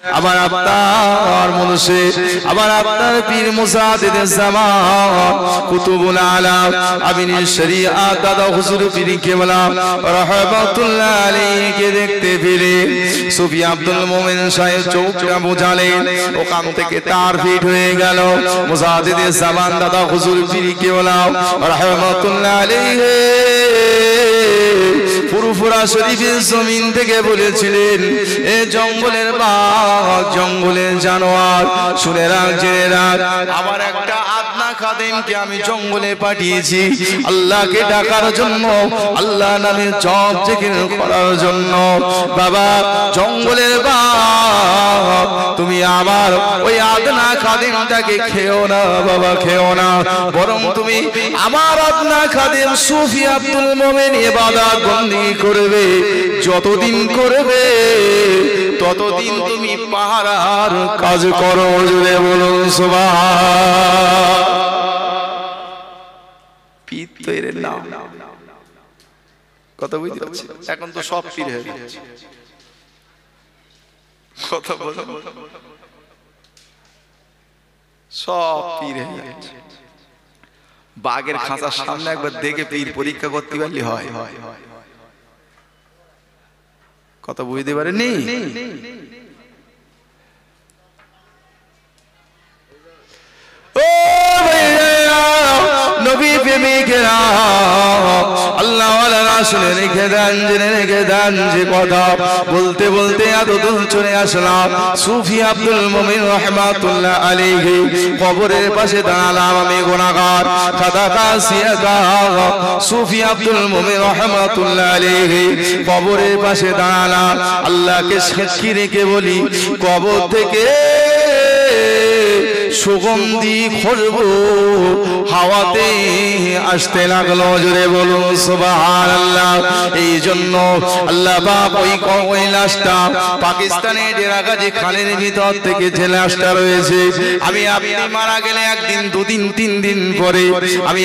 আমার আপনার মুর্শিদ আমার আপনার পীর মুজাদ্দিদে জামান কুতুবুল আলাম আমিন শরিয়াত দাদা হুজুর পীর কেবলা রাহমাতুল্লাহ আলাইহি দেখতে পেরে সুফি আব্দুল মোমিন সাহেব চোখটা বুঝালেন ওখান থেকে তার ফিট হয়ে গেল মুজাদ্দিদে জামান দাদা হুজুর পীর কেবলা রাহমাতুল্লাহ আলাইহি ফুরফুরা শরীফের জমিন থেকে বলেছিলেন এ জঙ্গলের বাঘ জঙ্গলের জানোয়ার শুনে রাখ জেনে রাখ আমার একটা আদনা খাদেমকে আমি জঙ্গলে পাঠিয়েছি আল্লাহকে ডাকার জন্য আল্লাহ নামে জপ জিকির করার জন্য বাবা জঙ্গলের বাঘ তুমি আমার ওই আদনা খাদেমটাকে খেও না বাবা খেও না বরং তুমি আমার আদনা খাদেম সুফি আব্দুল মোমিন ইবাদত বন্দেগী করবে যতদিন করবে ততদিন তুমি পাহারার কাজ করো জুড়ে বলুন সুবহান পীর তৈরির নাম কথা বুঝতে পারছি এখন তো সব পীর হয়ে গেছে কথা বলো সব পীর হয়ে গেছে বাঘের খাঁচার সামনে একবার দেখে পীর পরীক্ষা করতে পারলে হয় কথা বুঝতে পারেননি নবী প্রেমিকেরা আল্লাহ ওয়ালারা শুনে রেখে দেন জেনে রেখে দেন যে কথা বলতে বলতে এত দূর চলে আসলাম সুফি আব্দুল মোমিন রাহমাতুল্লাহ আলাইহি কবরের পাশে দাঁড়ালাম আমি গুনাহগার খাতা সিয়াকা সুফি আব্দুল মোমিন রাহমাতুল্লাহ আলাইহি কবরের পাশে দাঁড়ালাম আল্লাহকে সাক্ষী রেখে বলি কবর থেকে সুগন্ধি খুশবু হাওয়াতে আসতে লাগলো জোরে বলুন সুবহানাল্লাহ এই জন্য আল্লাহ পাক ওই লাশটা পাকিস্তানের ডেরাগাজী খালের ভিতর থেকে যে লাশটা রয়েছে আমি আপনি মারা গেলে একদিন দুদিন তিন দিন পরে আমি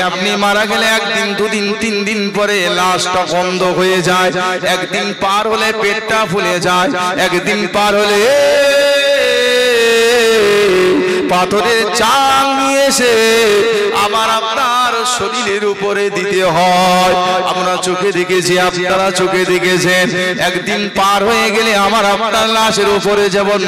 আপনি মারা গেলে একদিন দুদিন তিন দিন পরে লাশটা বন্ধ হয়ে যায় একদিন পার হলে পেটটা ফুলে যায় একদিন পার হলে পাথরের চাং নিয়ে এসে আমার আপনার শরীরের উপরে দিতে হয় আমরা চোখে দেখেছি আপনারা চোখে দেখেছেন একদিন পার হয়ে গেলে আমার আপনার লাশের উপরে যেমন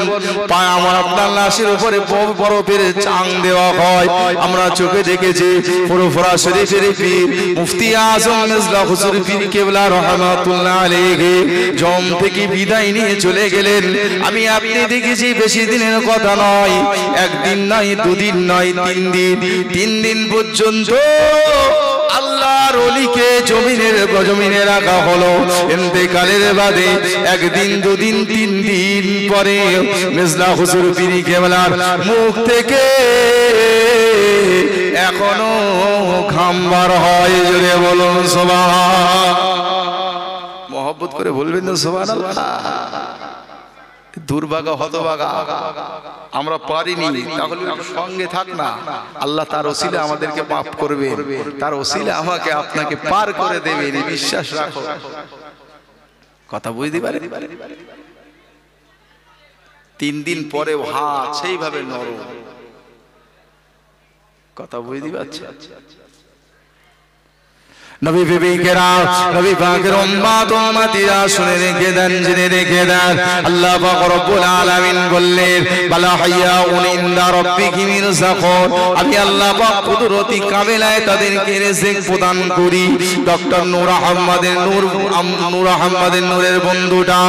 আমার আপনার লাশের উপরে বরফের চাং দেওয়া হয় আমরা চোখে দেখেছি ফুরফুরা শরীফের পীর মুফতি আজম মির্জা হুজুর পীর কেবলা রাহমাতুল্লাহ আলাইহি জম থেকে বিদায় নিয়ে চলে গেলেন আমি আপনি দেখেছি বেশি দিনের কথা নয় একদিন নয় দুদিন নয় তিন দিন পর্যন্ত আল্লাহর ওলিকে জমিনে রাখা হলো ইন্তেকালের বাদে একদিন দুদিন তিন দিন পরে মির্জা হুজুর পীর কেবলার মুখ থেকে এখনো ঘাম বার হয় জোরে বলুন সুবহান মহব্বত করে বলবেন না সুবহানাল্লাহ দুর্ভাগা হতভাগা আমরা পারিনি তাহলে সঙ্গে থাক না আল্লাহ তার ওসিলা আমাদেরকে মাফ করবে তার ওসিলা আমাকে আপনাকে পার করে দেবে এই বিশ্বাস রাখো কথা বুঝতে পারে তিন দিন পরে হাত সেইভাবে নরম কথা বুঝতে পারছে নবী বিবিকেরা নবী পাকের উম্মত উম্মতিরা শুনে রেখে দেন জেনে রেখে দেন আল্লাহ পাক রব্বুল আলামিন বললেন বালা হাইয়াউন ইনদা রাব্বিহিম রিজকুন আমি আল্লাহ পাক কুদরতি কাবেলায় তাদেরকে রিজিক প্রদান করি ডক্টর নূর আহমদের নূরের বন্ধুটা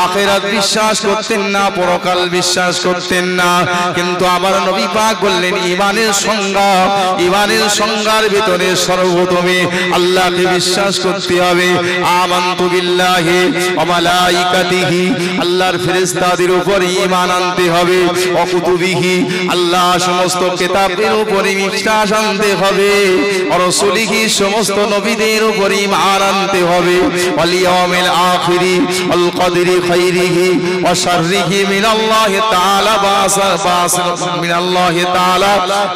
আখিরাত বিশ্বাস করতেন না পরকাল বিশ্বাস করতেন না কিন্তু আবার নবী পাক বললেন ঈমানের সংজ্ঞার ভিতরে সর্বপ্রথমে আল্লাহকে বিশ্বাস করতে হবে আমানতু বিল্লাহি ওয়া মালাইকাতিহি আল্লাহর ফেরেশতাদের উপর ঈমান আনতে হবে ওয়া কুতুবিহি আল্লাহ সমস্ত কিতাবের উপর বিশ্বাস আনতে হবে আর রাসূলিহি সমস্ত নবীদের উপর ঈমান আনতে হবে ওয়াল ইয়াউমিল আখিরি ওয়াল কদরি খাইরিহি ওয়া শাররিহি মিনাল্লাহি তাআলা মিনাল্লাহি তাআলা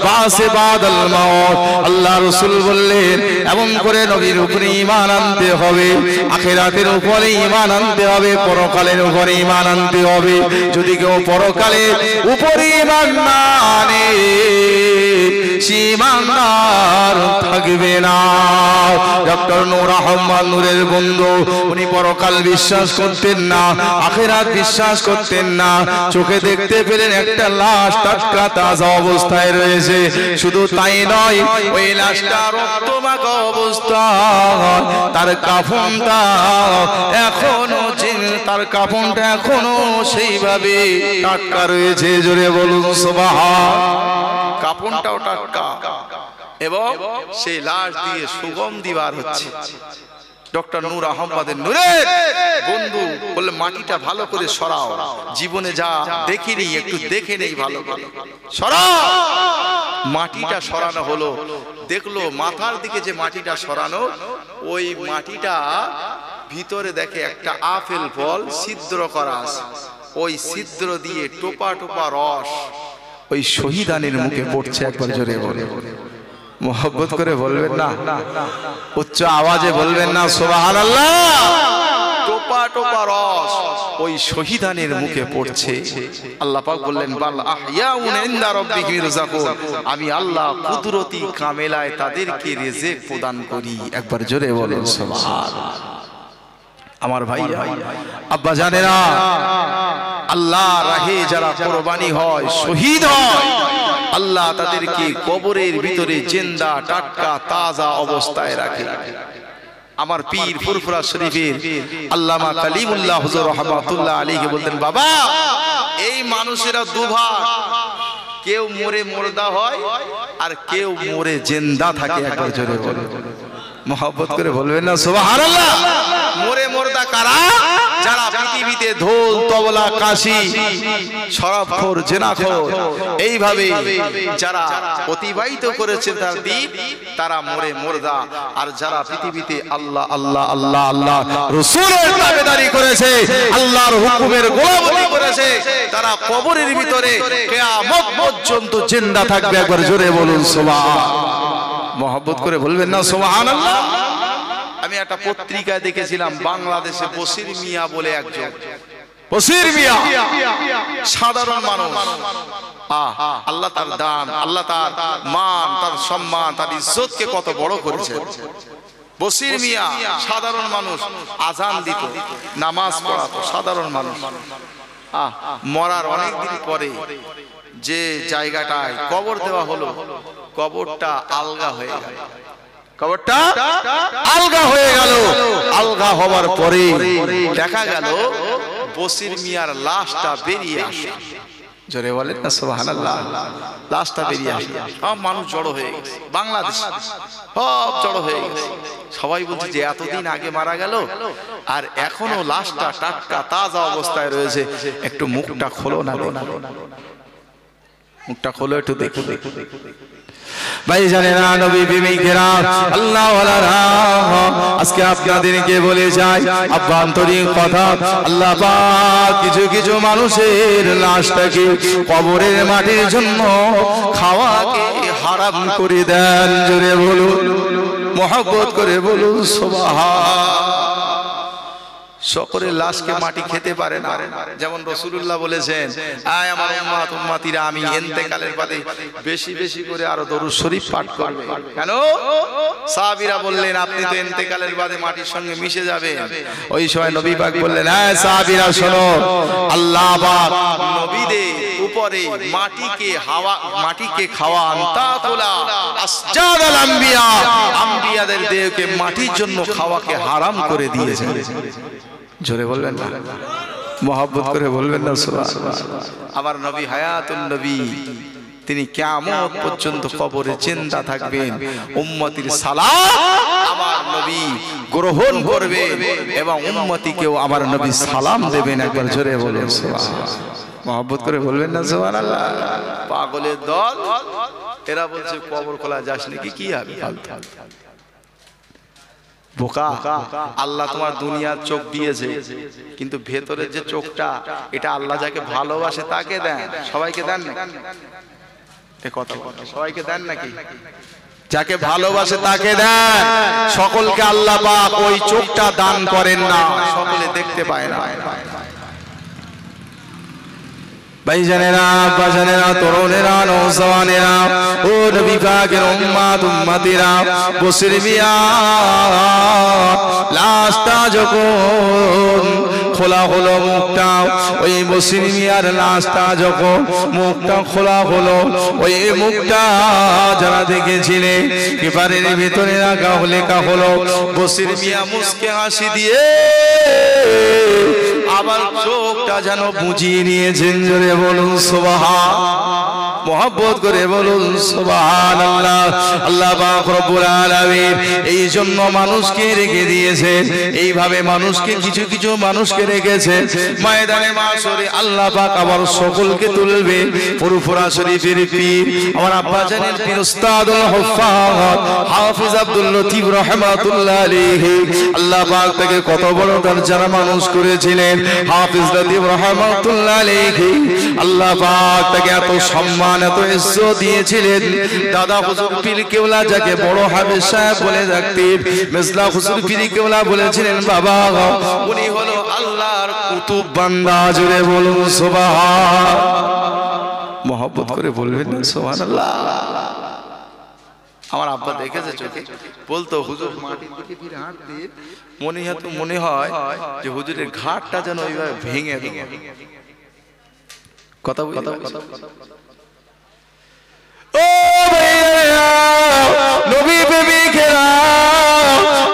বাসে বাদাল মাউত আল্লাহ রাসূল বললেন এমন করে নবীর উপরে ঈমান আনতে হবে, আখিরাতের উপরে ঈমান আনতে হবে, পরকালের উপরে ঈমান আনতে হবে। যদি কেউ পরকালের উপরে ঈমান না আনে সে ঈমানদার থাকবে না। ডক্টর নূর আহমদ নূরের বন্ধু, উনি পরকাল বিশ্বাস করতেন না, আখিরাত বিশ্বাস করতেন না। চোখে দেখতে পেলেন একটা লাশ টাটকা তাজা অবস্থায় রয়েছে। শুধু তাই নয়, ওই লাশটা রক্তমাখা অবস্থায়, তার কাফনটা এখনো সেইভাবে টাটকা রয়েছে। জোরে বলুন সুবহান। কাফনটাও টাটকা এবং সেই লাশ দিয়ে সুগন্ধি বার হচ্ছে। ডক্টর নূর আহমদের নূরের বন্ধু বললে, মাটিটা ভালো করে সরাও, জীবনে যা দেখিনি একটু দেখে নেই, ভালো করে সরাও। মাটিটা সরানো হলো, দেখলো মাথার দিকে যে মাটিটা সরানো, ওই মাটিটা ভিতরে দেখে একটা আপেল ফল ছিদ্র করা আছে। ওই ছিদ্র দিয়ে টোপা টোপা রস ওই শহীদানের মুখে পড়ছে। একবার জোরে বলে, মোহব্বত করে বলবেন না, উচ্চ আওয়াজে বলবেন না সুবহানাল্লাহ। টোপা টোপা রস ওই শহীদানের মুখে পড়ছে। আল্লাহ পাক বললেন, বাল আহইয়াউন ইনদা রাব্বিহিম ইরযাকুন, আমি আল্লাহ কুদরতি কামেলায় তাদেরকে রিজিক প্রদান করি। একবার জোরে বলেন সুবহানাল্লাহ। আমার ভাই আব্বা জানেরা, আল্লাহ রাহে যারা কুরবানি হয়, শহীদ হয়, আল্লাহ তাদেরকে কবরের ভিতরে জিন্দা টাটকা তাজা অবস্থায় রাখে। আমার পীর ফুরফুরা শরীফের আল্লামা কালিমুল্লাহ হুজুর রাহমাতুল্লাহ আলাইহি বলতেন, বাবা এই মানুষেরা দুভাগ, কেউ মরে মুর্দা হয় আর কেউ মরে জিন্দা থাকে। একবার জোরে বলে, মোহব্বত করে বলবেন না সুবহানাল্লাহ। মরে মুর্দা কারা? যারা পৃথিবীতে ঢোল তবলা কাশি শরাবখোর জেনাখোর এইভাবে যারা অতিবাহিত করেছে তার দিন, তারা মরে মুর্দা। আর যারা পৃথিবীতে আল্লাহ আল্লাহ আল্লাহ আল্লাহ রাসূলের তাবেদারি করেছে, আল্লাহর হুকুমের গোলামি করেছে, তারা কবরের ভিতরে কিয়ামত পর্যন্ত জিন্দা থাকবে। একবার জোরে বলুন সুবহান। মোহব্বত করে বলবেন না সুবহানাল্লাহ। আমি একটা পত্রিকায় দেখেছিলাম, বাংলাদেশে বসির মিয়া বলে একজন, বসির মিয়া সাধারণ মানুষ, আল্লাহ তার দান, আল্লাহ তার মান, তার সম্মান, তার ইজ্জতকে কত বড় করেছে। বসির মিয়া সাধারণ মানুষ, আজান দিত, নামাজ পড়াতো, সাধারণ মানুষ। মরার অনেক দিন পরে যে জায়গাটায় কবর দেওয়া হলো, কবরটা আলগা হয়ে গেল। কবরটা আলগা হয়ে গেল। আলগা হওয়ার পরে দেখা গেল বসির মিয়ার লাশটা বেরিয়ে আসে। জোরে বলেন না সুবহানাল্লাহ। লাশটা বেরিয়ে আসে, সব মানুষ জড়ো হয়ে গেছে, বাংলাদেশ সব জড়ো হয়ে গেছে। সবাই বলছে যে এতদিন আগে মারা গেল আর এখনো লাশটা টাটকা তাজা অবস্থায় রয়েছে, একটু মুখটা খোলো না, মুখটা খোলো একটু দেখো। ভাই জানেনা নবী প্রেমিকেরা, আল্লাহ ওয়ালারা, আজকে আপনাদেরকে বলে যাই আভ্যন্তরীণ কথা, আল্লাহ পাক কিছু কিছু মানুষের লাশটাকে কবরের মাটির জন্য খাওয়াকে হারাম করে দেন। জোরে বলুন, মহব্বত করে বলুন সুবহান। সকলের লাশকে মাটি খেতে পারে না। যেমন রাসূলুল্লাহ বলেছেন, আয় আমার উম্মত উম্মতিরা, আমি ইন্তেকালের বাদে বেশি বেশি করে আরো দরুদ শরীফ পাঠ করবে। কেন? সাহাবীরা বললেন, আপনি তো ইন্তেকালের বাদে মাটির সঙ্গে মিশে যাবেন। ওই সময় নবী পাক বললেন, হ্যাঁ সাহাবীরা শোনো, আল্লাহ পাক নবীদের উপরে মাটিকে খাওয়ান, তাকুলা আসজাদাল আম্বিয়া, আম্বিয়াদের দেহকে মাটির জন্য খাওয়াকে হারাম করে দিয়েছেন। জোরে বলবেন না, মহব্বত করে বলবেন না সুবহানাল্লাহ। আমার নবী হায়াতুন নবী, তিনি কিয়ামত পর্যন্ত কবরে জিন্দা থাকবেন। উম্মতির সালাত আমার নবী গ্রহণ করবেন এবং উম্মতিকেও আমার নবী সালাম দেবেন। একবার জোরে বলেন সুবহানাল্লাহ, মহব্বত করে বলবেন না সুবহানাল্লাহ। পাগলের দল, এরা বলছে কবর খোলা যাস নাকি, কি হবে বোকা। আল্লাহ তোমার দুনিয়ার চোখ দিয়েছে, কিন্তু ভেতরের যে চোখটা, এটা আল্লাহ যাকে ভালোবাসে তাকে দেন। সবাইকে দেন না, এ কথা সবাইকে দেন নাকি? যাকে ভালোবাসে তাকে দেন, সকলকে আল্লাহ পাক ওই চোখটা দান করেন না, সকলে দেখতে পায় না। ভাইজানেরা, বাজানেরা, তরুণেরা, নওজওয়ানেরা, ও নবী পাকের উম্মত উম্মতিরা, বসির মিয়া লাশটা যখন খোলা হলো, মুখটা ওই বসির মিয়ার লাশটা যখন মুখটা খোলা হলো, ওই মুখটা যারা দেখেছিলেন পেপারের ভিতরে লেখা হলো, বসির মিয়া মুস্কে হাসি দিয়ে আবার চোখটা যেন বুঝিয়ে নিয়েছেন। জোরে বলুন সুবহান, মোহাব্বত করে বলুন সুবহানাল্লাহ। আল্লাহ পাক রব্বুল আলামিন এই জন্য মানুষকে রেখে দিয়েছেন, এইভাবে মানুষকে কিছু কিছু মানুষকে রেখেছেন ময়দানে মাশরে। আল্লাহ পাক আবার সকলকে তুলবে। ফুরফুরা শরীফের পীর আমার আব্বা জানের পীর উস্তাদুল হুফাজ হাফিজ আব্দুল লতিফ রাহমাতুল্লাহ আলাইহি, আল্লাহ পাক তাকে কত বড় দরজার মানুষ করেছিলেন। হাফিজ লতিফ রাহমাতুল্লাহ আলাইহি আল্লাহ পাক তাকে এত সম্মান এত ইজ্জত দিয়েছিলেন। দাদা হুজুর পীর কেওলা যাকে বড় হাফেজ সাহেব বলে ডাকতেন, মেজলা হুজুর পীর কেওলা বলেছিলেন বাবা উনি হলো আল্লাহর কুতুব বান্দা। জুড়ে বলুন সুবহান, মোহাব্বত করে বলবেন না সুবহানাল্লাহ। আমার আব্বা দেখেছে চোখে, বলতো হুজুর মাটির দিকে ফিরে হাঁটতেন, মনে হয় যে হুজুরের ঘাটটা যেন ওইভাবে ভেঙে ভেঙে কথা বলি। ও ভাইয়া, নবী প্রেমিকেরা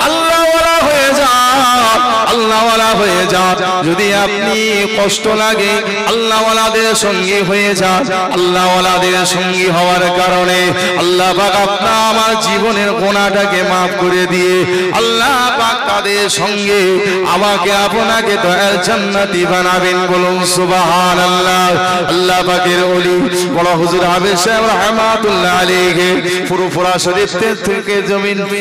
আল্লাহওয়ালা হয়ে যান, আল্লাহওয়ালা হয়ে যান। যদি আপনি কষ্ট লাগে আল্লাহওয়ালাদের সঙ্গী হয়ে যান, আল্লাহওয়ালাদের সঙ্গী হওয়ার কারণে আল্লাহ পাক আপনার আমার জীবনের গুনাহটাকে মাফ করে দিয়ে আল্লাহ পাক তাদের সঙ্গে আমাকে আপনাকে দয়ার জান্নাতি বানাবেন। বলুন সুবহানাল্লাহ। আল্লাহ পাকের ওলি বড় হুজুর হাফেজ সাহেব রাহমাতুল্লাহ আলাইহি ফুরফুরা শরীফ থেকে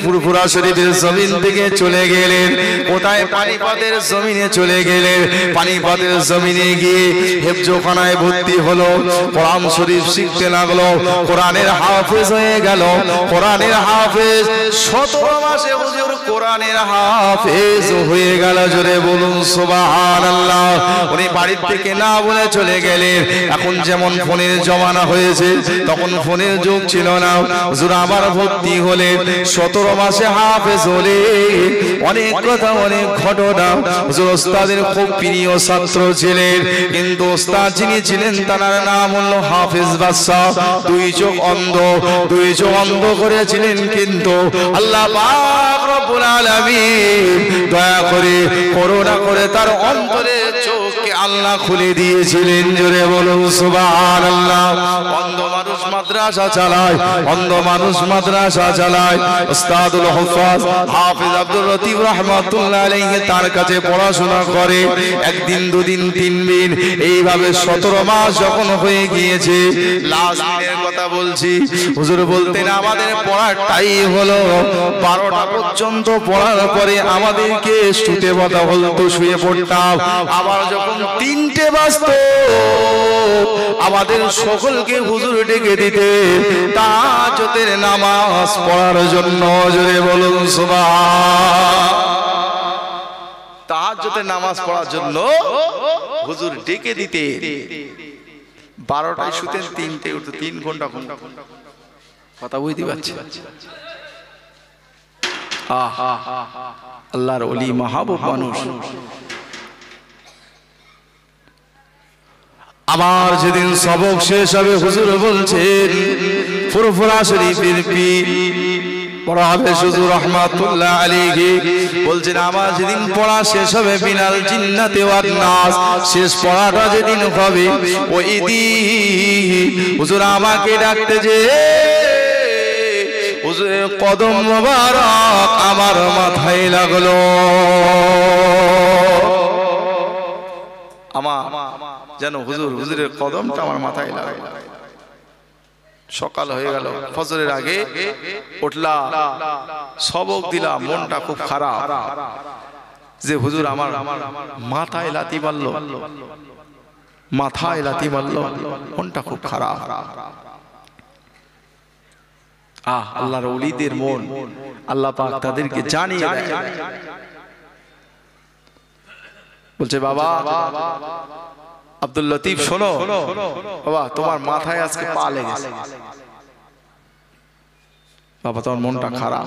ফুরফুরা শরীফের জমিন থেকে চলে গেলেন কোথায়? পানিপথের জমিনে চলে গেলেন। পানিপথের জমিনে গিয়ে হেফজখানায় ভর্তি হলো, কোরআন শরীফ শিখতে লাগলো, কোরআনের হাফেজ হয়ে গেল। কোরআনের হাফেজ 17 মাসে হুজুর কোরআনের হাফেজ হয়ে গেল। জোরে বলুন সুবহানাল্লাহ। উনি বাড়ির থেকে না বলে চলে গেলেন। এখন যেমন ফোনের জমানা হয়েছে, তখন ফোনের যুগ ছিল না। হুজুর আবার ভর্তি হলেন, 17 মাসে হাফেজ হলেন। অনেক কথা অনেক ঘটনা। হুজুর ওস্তাদের খুব প্রিয় ছাত্র ছিলেন, কিন্তু ওস্তাদ যিনি ছিলেন তার নাম হলো হাফেজ বাদশা। দুই চোখ অন্ধ করেছিলেন, কিন্তু আল্লাহ পাক রব্বুল আলামিন দয়া করে করুণা করে তার অন্তরের চোখকে আল্লাহ খুলে দিয়েছিলেন। জোরে বলুন সুবহানাল্লাহ। অন্ধ মানুষ মাদ্রাসা চালায়, অন্ধ মানুষ মাদ্রাসা চালায়। উস্তাদুল হুফাজ হাফেজ আব্দুল লতিফ রাহমাতুল্লাহ আলাইহি তার কাছে পড়াশোনা করে। একদিন দুদিন তিন দিন এইভাবে 17 মাস যখন হয়ে গিয়েছে, লাস্ট দিনের কথা বলছি, হুজুর বলতেন আমাদের পড়ার টাইম হলো 12টা পর্যন্ত। পড়ার পরে আমাদেরকে শুতে বসা হতো, শুয়ে পড়তাম। আবার যখন 3টে বাজতো আমাদের সকলকে হুজুর ডেকে দিতে তাহাজ্জুদের নামাজ পড়ার জন্য। জোরে বলুন সুবহান। তাহাজ্জুদের নামাজ পড়ার জন্য হুজুর ডেকে দিতে। 12টায় শুতেন, 3টে উঠতো, 3 ঘন্টা কথা বুঝতে পারছি। আল্লাহর ওলি মাহবুব মানুষ। আবার যেদিন সবক শেষ হবে হুজুর বলছেন, ফুরফুরা শরীফের পীর বড় হাফেজ হুজুর রাহমাতুল্লাহ আলাইহি বলছেন আমার যেদিন পড়া শেষ হবে বিনাল জিন্নাতি ওয়ান নাস, শেষ পড়াটা যেদিন হবে ওই দিন হুজুর আমাকে ডাকতে যে হুজুরের কদম মোবারক আমার মাথায় লাগলো। আমার যেন হুজুরের কদমটা আমার মাথায় লাগলো। সকাল হয়ে গেল, ফজরের আগে উঠলাম, সবক দিলাম, মনটা খুব খারাপ যে হুজুর আমার মাথায় লাথি মারলো, মাথায় লাথি মারলো, মনটা খুব খারাপ। আল্লাহর ওলিদের মন আল্লাহ পাক তাদেরকে জানিয়ে দেয়। বলছে বাবা আব্দুল লতিফ শোনো বাবা, তোমার মাথায় আজকে পা লেগেছে। বাবা তোমার মনটা খারাপ।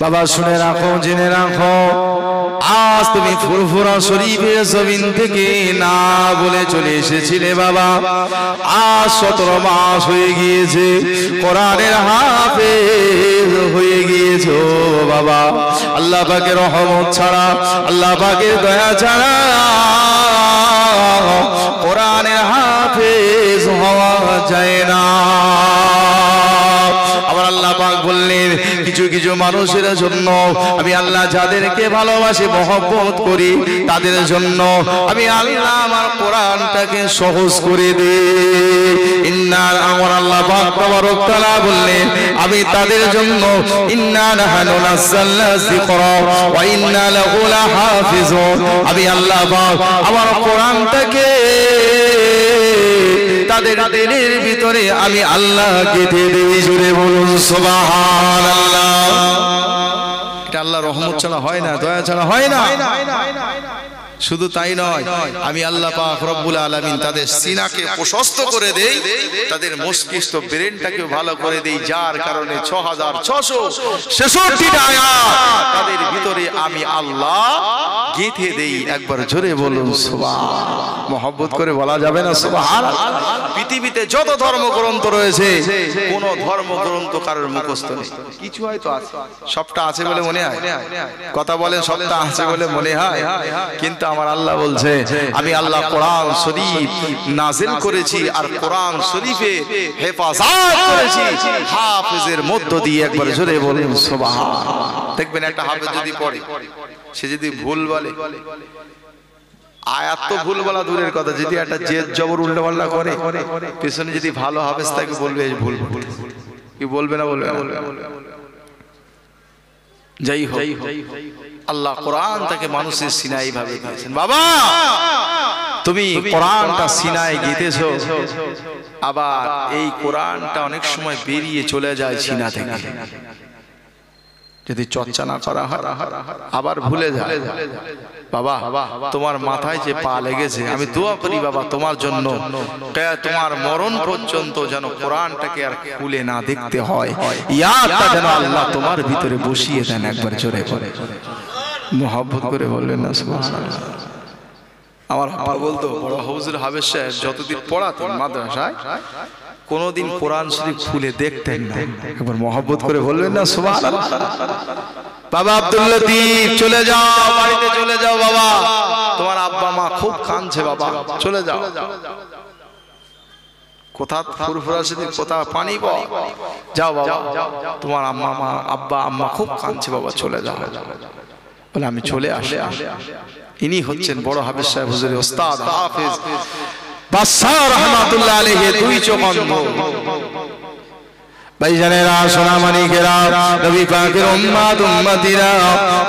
বাবা শুনে রাখো, জেনে রাখো, আজ তুমি ফুরফুরা শরীফের জমিন থেকে না বলে চলে এসেছিলে বাবা। আজ 17 মাস হয়ে গিয়েছে, কোরআনের হাফেজ হয়ে গিয়েছো বাবা। আল্লাহ পাকের রহমত ছাড়া, আল্লাহ পাকের দয়া ছাড়া কোরআনের হাফেজ হওয়া যায় না। আবার আল্লাহ পাক বললেন, কিছু কিছু মানুষের জন্য আমি আল্লাহ যাদেরকে ভালোবাসি, মহব্বত করি, তাদের জন্য আমি আল্লাহ আমার কোরআনটাকে সহজ করে দিই। ইন্নার আমার আল্লাহ পাক তাবারক তাআলা বললেন, আমি তাদের জন্য ইন্না নাহনু নাযালনা যিকরা ওয়া ইন্না লাহু লাহাফিজুন, আমি আল্লাহ পাক আমার কোরআনটাকে তাদের দিলের ভিতরে আমি আল্লাহ গেঁথে দেই। জোরে বলুন সুবহানাল্লাহ। এটা আল্লাহর রহমত ছাড়া হয় না, দয়া ছাড়া হয় না। শুধু তাই নয়, আমি আল্লাহ পাক রব্বুল আলামিন তাদের সিনাকে প্রশস্ত করে দেই, তাদের মস্তিষ্ক ব্রেনটাকে ভালো করে দেই, যার কারণে 6666টা আয়াত তাদের ভিতরে আমি আল্লাহ গেঁথে দেই। একবার জোরে বলুন সুবহানাল্লাহ। মহব্বত করে বলা যাবে না সুবহানাল্লাহ? পৃথিবীতে যত ধর্মগ্রন্থ রয়েছে, কোন ধর্মগ্রন্থ কারোর মুখস্থ নেই। কিছু হয়তো আছে, সবটা আছে বলে মনে হয়, কথা বলেন সবটা আছে বলে মনে হয়, কিন্তু আমার আল্লাহ বলছে আমি আল্লাহ কোরআন শরীফ নাজিল করেছি, আর কোরআন শরীফে হেফাজত করেছি হাফেজের মধ্য দিয়ে। একবার জোরে বলুন সুবহানাল্লাহ। দেখবেন একটা হাফেজ যদি পড়ে, সে যদি ভুল বলে, আয়াত তো ভুল বলা দূরের কথা, যদি একটা জেদ জবর উল্টা পাল্টা করে, পেছনে যদি ভালো হাফেজ তাকে বলবে এই ভুল, কি বলবে না? বলবে না। যাই হোক, আল্লাহ কোরআন তাকে মানুষের সিনাই ভাবে দিয়েছেন। বাবা তুমি কোরআনটা সিনায় গেঁথেছো, আবার এই কোরআনটা অনেক সময় বেরিয়ে চলে যায় সিনা থেকে, যদি চর্চা না করা হয় আবার ভুলে যায়। বাবা তোমার মাথায় যে পা লেগেছে, আমি দোয়া করি বাবা তোমার জন্য, তোমার মরণ পর্যন্ত যেন কোরআনটাকে আর খুলে না দেখতে হয়, ইয়াদটা যেন আল্লাহ তোমার ভিতরে বসিয়ে দেন। একবার জোরে করে মহব্বত করে বললেন না সুবহানাল্লাহ। আমার আব্বা বলতো, বড় হুজুর হাফেজ সাহেব যতদিন পড়াতেন মাদ্রাসায়, কোনদিন কোরআন শরীফ খুলে দেখতেন না। একবার মহব্বত করে বলবেন না সুবহানাল্লাহ। বাবা আব্দুল লতিফ চলে যাও, বাড়িতে চলে যাও বাবা, তোমার আব্বা মা খুব কাঁদছে বাবা, চলে যাও। কোথা ফুরফুরা শরীফ, কোথা পানি পাও, যাও বাবা, তোমার আম্মা মা আব্বা আম্মা খুব কাঁদছে বাবা, চলে যাও। বলে আমি চলে আসি। ইনি হচ্ছেন বড় হাফেজ সাহেব হুজুর ওস্তাদ হাফেজ বাদশাহ রহমাতুল্লাহ আলাইহি, দুই চোখ অন্ধ। ভাইজানেরা, সোনামানিকেরা, নবী পাকের উম্মত উম্মতিরা,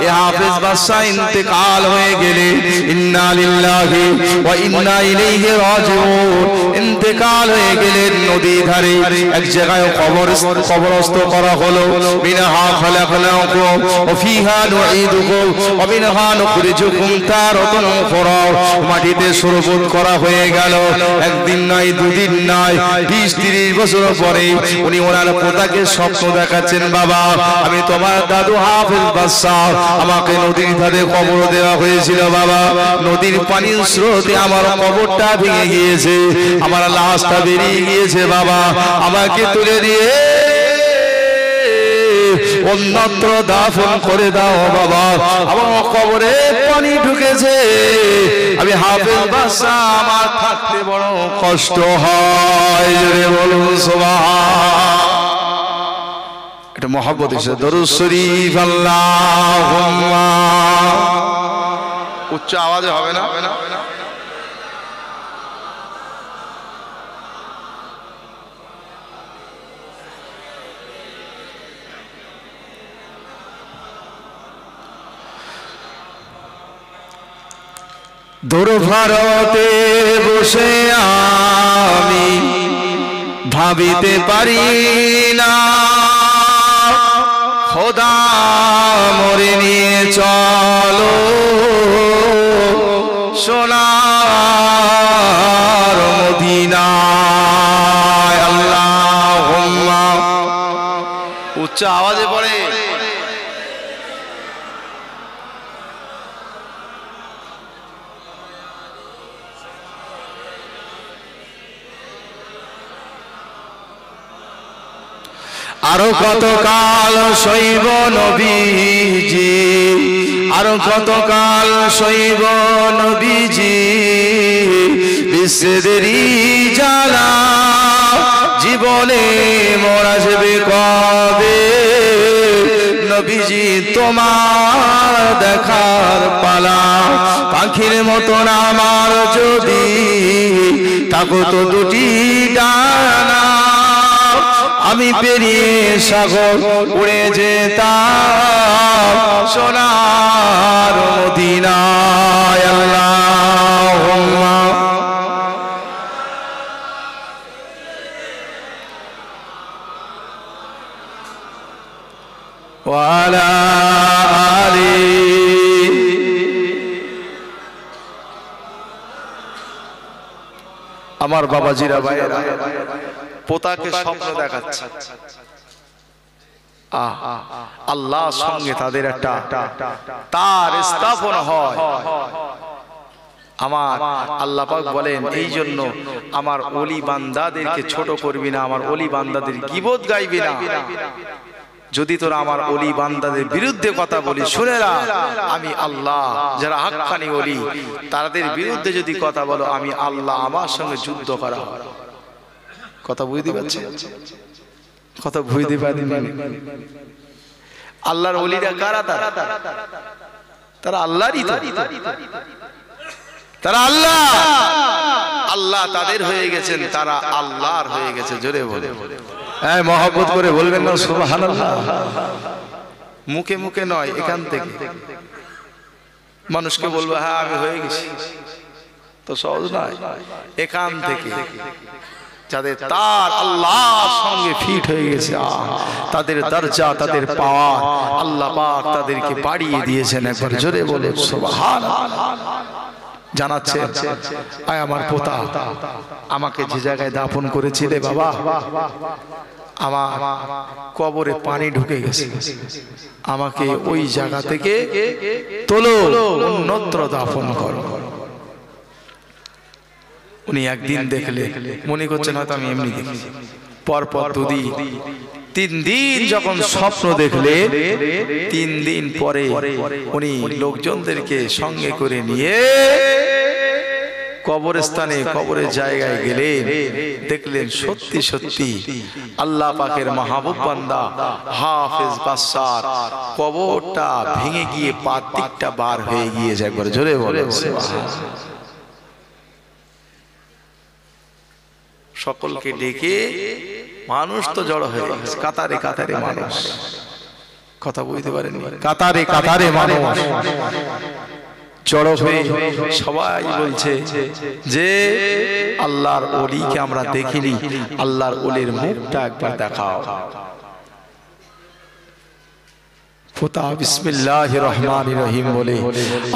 এই হাফেজ বাদশাহ ইন্তেকাল হয়ে গেলে ইন্না লিল্লাহি ওয়া ইন্না ইলাইহি রাজিউন, ইন্তেকাল হয়ে গেলেন নদী ধারে এক জায়গায় কবরস্থ করা হলো। মিনহা খালাকনাকুম ওয়া ফিহা নুঈদুকুম ওয়া মিনহা নুখরিজুকুম তারাতান উখরা, মাটিতে সুরবত করা হয়ে গেল। একদিন নয়, দুদিন নয়, 20-30 বছর পরে উনি ওনার পোতাকে স্বপ্ন দেখাচ্ছেন, বাবা আমি তোমার দাদু হাফেজ বাদশাহ, আমাকে নদীর ধারে কবর দেওয়া হয়েছিল বাবা, নদীর পানির স্রোতে আমার কবরটা ভেঙে গিয়েছে, আমার লাশটা বেরিয়ে গিয়েছে বাবা, আমাকে তুলে দিয়ে অন্যত্র দাফন করে দাও বাবা, আমার কবরে পানি ঢুকেছে, আমি হাফেজ বাদশাহ, আমার থাকতে বড় কষ্ট হয়। বলুন সুবহানাল্লাহ। এটা মহব্বত এসে দরুদ শরীফ আল্লাহুম্মা, উচ্চ আওয়াজে হবে না। দূর ভারতে বসে আমি ভাবিতে পারি না খোদা মোরে নিয়ে চলো সোনার মদিনায়। আল্লাহুম্মা, উচ্চ আওয়াজে পড়ে। আরো কতকাল শৈব নবীজি, আরো কতকাল শৈব নবীজি, বিশ্বেদেরই জ্বালা জীবনে মোর আসবে কবে, নবীজি তোমার দেখার পালা। পাখির মতন আমার যদি থাকো তো দুটি ডানা, আমি পেরিয়ে সাগর উড়ে যেতাম সোনার মদিনায়। আল্লাহুম্মা, ওয়া আলা আলি। আমার বাবাজিরা ভাইয়েরা, পোতাকে স্বপ্ন দেখাচ্ছে, আল্লাহর সঙ্গে তাদের একটা তার স্থাপন হয়। আমার আল্লাহ পাক বলেন, এই জন্য আমার ওলি বান্দাদেরকে ছোট করবি না, আমার ওলি বান্দাদের গীবত গাইবি না। যদি তোরা আমার ওলি বান্দাদের বিরুদ্ধে কথা বলি, শুনে রাখ আমি আল্লাহ, যারা হাক্কানি ওলি তাদের বিরুদ্ধে যদি কথা বলো, আমি আল্লাহ আমার সঙ্গে যুদ্ধ করা হয়। কথা বুঝতে পারছেন? কথা বুঝতে পারি? আল্লাহর ওলিরা কারা? তারা আল্লাহরই, তারা আল্লাহ, আল্লাহ তাদের হয়ে গেছেন, তারা আল্লাহর হয়ে গেছে। জোরে বলে, হ্যাঁ মহব্বত করে বলবেন না সুবহানাল্লাহ। মুখে মুখে নয়, এখান থেকে মানুষকে বলবো হ্যাঁ আমি হয়ে গেছি, তো সহজ নয়। এখান থেকে যাদের তার আল্লাহর সঙ্গে ফিট হয়ে গেছে, তাদের দরজা, তাদের পাওয়ার আল্লাহ পাক তাদেরকে বাড়িয়ে দিয়েছেন। একবার জোরে বলে সুবহানাল্লাহ। জানাচ্ছে, আয় আমার পোতা, আমাকে যে জায়গায় দাফন করেছিলে বাবা, আমার কবরে পানি ঢুকে গেছে, আমাকে ওই জায়গা থেকে তোলো, অন্যত্র দাফন করো। উনি একদিন দেখলে মনে করছেন হয়তো আমি এমনি দেখি, পরপর 2 দিন 3 দিন যখন স্বপ্ন দেখলে, 3 দিন পরে উনি লোকজনদেরকে সঙ্গে করে নিয়ে কবরস্থানে, কবরের জায়গায় গেলেন। দেখলেন সত্যি সত্যি আল্লাহ পাকের মাহবুব বান্দা হাফেজ বাদশার কবরটা ভেঙে গিয়ে পাতিকটা বার হয়ে গিয়েছে। একবার জোরে বলে সুবহানাল্লাহ। সকলকে ডেকে, মানুষ তো জড়ো হয়ে গেছে, কাতারে কাতারে মানুষ। কথা বুঝতে পারেন? কাতারে কাতারে মানুষ জড়ো হয়ে সবাই বলছে যে আল্লাহর ওলিকে আমরা দেখিনি, আল্লাহর ওলির মুখটা একবার দেখাও। পোতা বিসমিল্লাহির রহমানির রহিম বলে